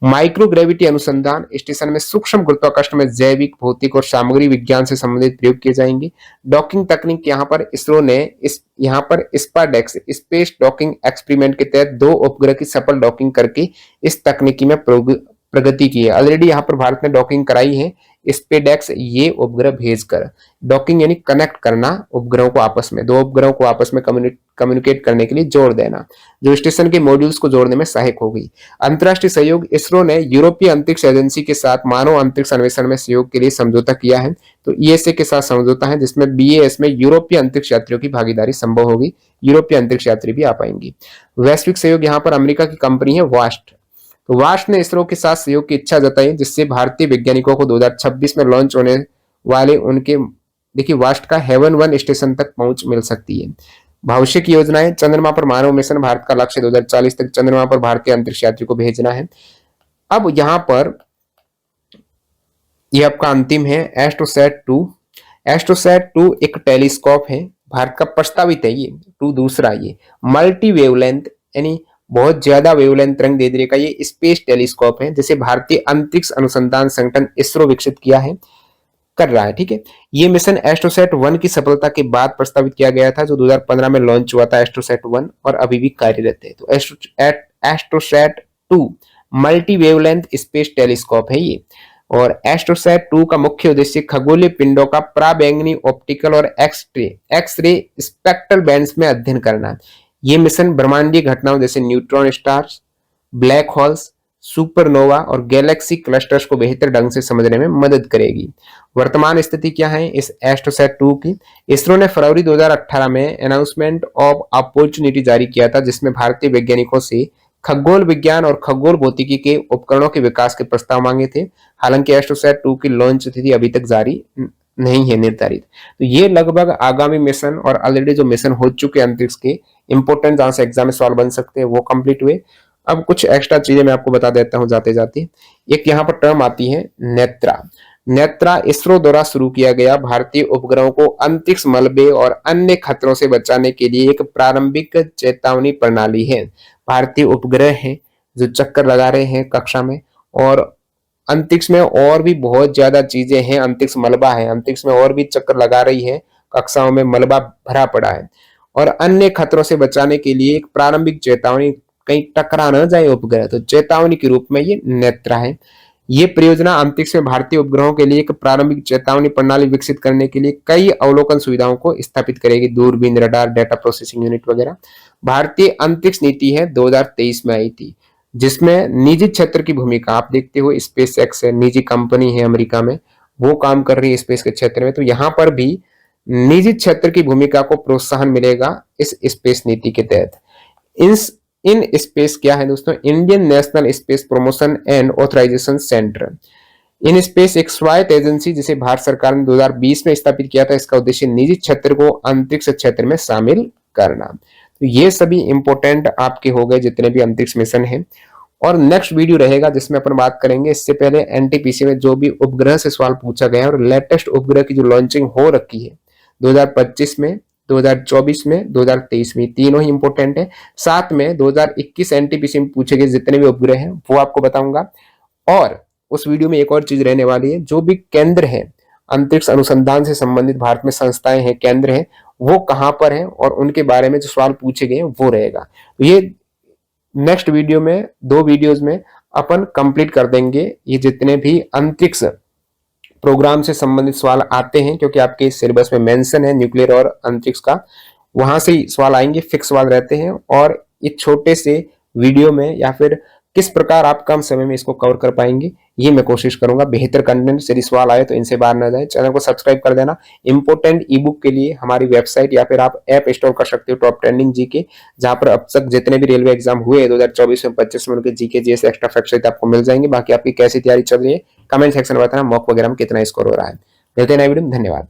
माइक्रोग्रेविटी अनुसंधान, स्टेशन में सूक्ष्म गुरुत्वाकर्षण में जैविक, भौतिक और सामग्री विज्ञान से संबंधित प्रयोग किए जाएंगे। डॉकिंग तकनीक, यहाँ पर इसरो ने यहाँ पर स्पाडेक्स स्पेस डॉकिंग एक्सपेरिमेंट के तहत 2 उपग्रह की सफल डॉकिंग करके इस तकनीकी में प्रगति की है। ऑलरेडी यहाँ पर भारत ने डॉकिंग कराई है, स्पेडेक्स ये उपग्रह भेजकर। डॉकिंग यानी कनेक्ट करना उपग्रहों को आपस में, दो उपग्रहों को आपस में कम्युनिकेट करने के लिए जोड़ देना, जो स्टेशन के मॉड्यूल्स को जोड़ने में सहायक होगी। अंतरराष्ट्रीय सहयोग, इसरो ने यूरोपीय अंतरिक्ष एजेंसी के साथ मानव अंतरिक्ष अन्वेषण में सहयोग के लिए समझौता किया है। तो ESA के साथ समझौता है, जिसमें BAS में यूरोपीय अंतरिक्ष यात्रियों की भागीदारी संभव होगी, यूरोपीय अंतरिक्ष यात्री भी आ पाएंगे। वैश्विक सहयोग, यहाँ पर अमेरिका की कंपनी है वास्ट, तो वास्ट ने इसरो के साथ सहयोग की इच्छा जताई, जिससे भारतीय वैज्ञानिकों को 2026 में लॉन्च होने वाले उनके, देखिए वास्ट का हेवन-1 स्टेशन तक पहुंच मिल सकती है। भविष्य की योजनाएं, चंद्रमा पर मानव मिशन, भारत का लक्ष्य 2040 तक चंद्रमा पर भारतीय अंतरिक्ष यात्री को भेजना है। अब यहाँ पर यह आपका अंतिम है एस्ट्रोसैट 2। एस्ट्रोसैट 2 एक टेलीस्कोप है, भारत का प्रस्तावित है ये 2 दूसरा, ये मल्टी वेवलेंथ यानी बहुत ज्यादा वेवलेंथ तरंग दैर्ध्य का ये स्पेस टेलीस्कोप है, जिसे भारतीय अंतरिक्ष अनुसंधान संगठन इसरो विकसित किया है, कर रहा है। ठीक है, ये मिशन एस्ट्रोसैट 1 की सफलता के बाद प्रस्तावित किया गया था, जो 2015 में लॉन्च हुआ था एस्ट्रोसैट 1 और अभी भी कार्यरत है। तो AstroSat 2 multi wavelength space telescope है ये, और एस्ट्रोसैट 2 का मुख्य उद्देश्य खगोलीय पिंडों का पराबैंगनी ऑप्टिकल और एक्स-रे स्पेक्ट्रल बैंड्स में अध्ययन करना। ये मिशन ब्रह्मांडीय घटनाओं जैसे neutron stars, black holes, supernova और गैलेक्सी क्लस्टर्स को बेहतर ढंग से समझने में मदद करेगी। वर्तमान स्थिति क्या है इस एस्ट्रोसैट 2 की? इसरो ने फरवरी 2018 में अनाउंसमेंट ऑफ अपॉर्चुनिटी जारी किया था, जिसमें भारतीय वैज्ञानिकों से खगोल विज्ञान और खगोल भौतिकी के उपकरणों के विकास के प्रस्ताव मांगे थे। हालांकि एस्ट्रोसैट 2 की लॉन्च तिथि अभी तक जारी नहीं है निर्धारित। तो ये लगभग आगामी मिशन और ऑलरेडी जो मिशन हो चुके अंतरिक्ष के इंपोर्टेंट जहां से एग्जाम में सवाल बन सकते हैं वो कंप्लीट हुए। अब कुछ एक्स्ट्रा चीजें मैं आपको बता देता हूं जाते जाते। एक यहाँ पर टर्म आती है नेत्रा। नेत्रा इसरो द्वारा शुरू किया गया भारतीय उपग्रहों को अंतरिक्ष मलबे और अन्य खतरों से बचाने के लिए एक प्रारंभिक चेतावनी प्रणाली है। भारतीय उपग्रह हैं जो चक्कर लगा रहे हैं कक्षा में, और अंतरिक्ष में और भी बहुत ज्यादा चीजें हैं, अंतरिक्ष मलबा है, अंतरिक्ष में और भी चक्कर लगा रही है, कक्षाओं में मलबा भरा पड़ा है, और अन्य खतरों से बचाने के लिए एक प्रारंभिक चेतावनी, कहीं टकरा न जाए उपग्रह, तो चेतावनी के रूप में ये नेत्रा है। ये परियोजना अंतरिक्ष में भारतीय उपग्रहों के लिए एक प्रारंभिक चेतावनी प्रणाली विकसित करने के लिए कई अवलोकन सुविधाओं को स्थापित करेगी, दूरबीन, रडार, डेटा प्रोसेसिंग यूनिट वगैरह। भारतीय अंतरिक्ष नीति है 2023 में आई थी, जिसमें निजी क्षेत्र की भूमिका आप देखते हो, स्पेस एक्स है, निजी कंपनी है अमेरिका में, वो काम कर रही है स्पेस के क्षेत्र में, तो यहाँ पर भी निजी क्षेत्र की भूमिका को प्रोत्साहन मिलेगा इस स्पेस नीति के तहत। इन स्पेस क्या है दोस्तों? Indian national space promotion and authorisation centre. In space एक स्वायत्त एजेंसी जिसे भारत सरकार ने 2020 में स्थापित किया था। इसका उद्देश्य निजी क्षेत्र को अंतरिक्ष क्षेत्र में शामिल करना। तो ये सभी इंपोर्टेंट आपके हो गए जितने भी अंतरिक्ष मिशन हैं। और नेक्स्ट वीडियो रहेगा जिसमें अपन बात करेंगे इससे पहले एनटीपीसी में जो भी उपग्रह से सवाल पूछा गया है और लेटेस्ट उपग्रह की जो लॉन्चिंग हो रखी है 2025 में, 2024 में, 2023 में, तीनों ही इंपॉर्टेंट है। साथ में 2021 एनटीपीसी में पूछे गए जितने भी उपग्रह हैं वो आपको बताऊंगा। और उस वीडियो में एक और चीज रहने वाली है, जो भी केंद्र है अंतरिक्ष अनुसंधान से संबंधित भारत में संस्थाएं हैं, केंद्र हैं, वो कहां पर हैं और उनके बारे में जो सवाल पूछे गए हैं वो रहेगा। तो ये नेक्स्ट वीडियो में, 2 वीडियोज में अपन कंप्लीट कर देंगे ये जितने भी अंतरिक्ष प्रोग्राम से संबंधित सवाल आते हैं, क्योंकि आपके सिलेबस में मेंशन है न्यूक्लियर और अंतरिक्ष का, वहां से ही सवाल आएंगे, फिक्स सवाल रहते हैं। और इस छोटे से वीडियो में या फिर किस प्रकार आप कम समय में इसको कवर कर पाएंगे ये मैं कोशिश करूंगा। बेहतर कंटेंट से सवाल आए तो इनसे बाहर ना जाए। चैनल को सब्सक्राइब कर देना। इंपोर्टेंट ई बुक के लिए हमारी वेबसाइट या फिर आप ऐप इंस्टॉल कर सकते हो टॉप ट्रेंडिंग जीके, जहां पर अब तक जितने भी रेलवे एग्जाम हुए 2024 में 25 में उनके जीके जीएस एक्स्ट्रा फैक्ट सहित आपको मिल जाएंगे। बाकी आपकी कैसी तैयारी चल रही है कमेंट सेक्शन में बताना, मॉक वगैरह में कितना स्कोर हो रहा है। मिलते हैं नए वीडियो में, धन्यवाद।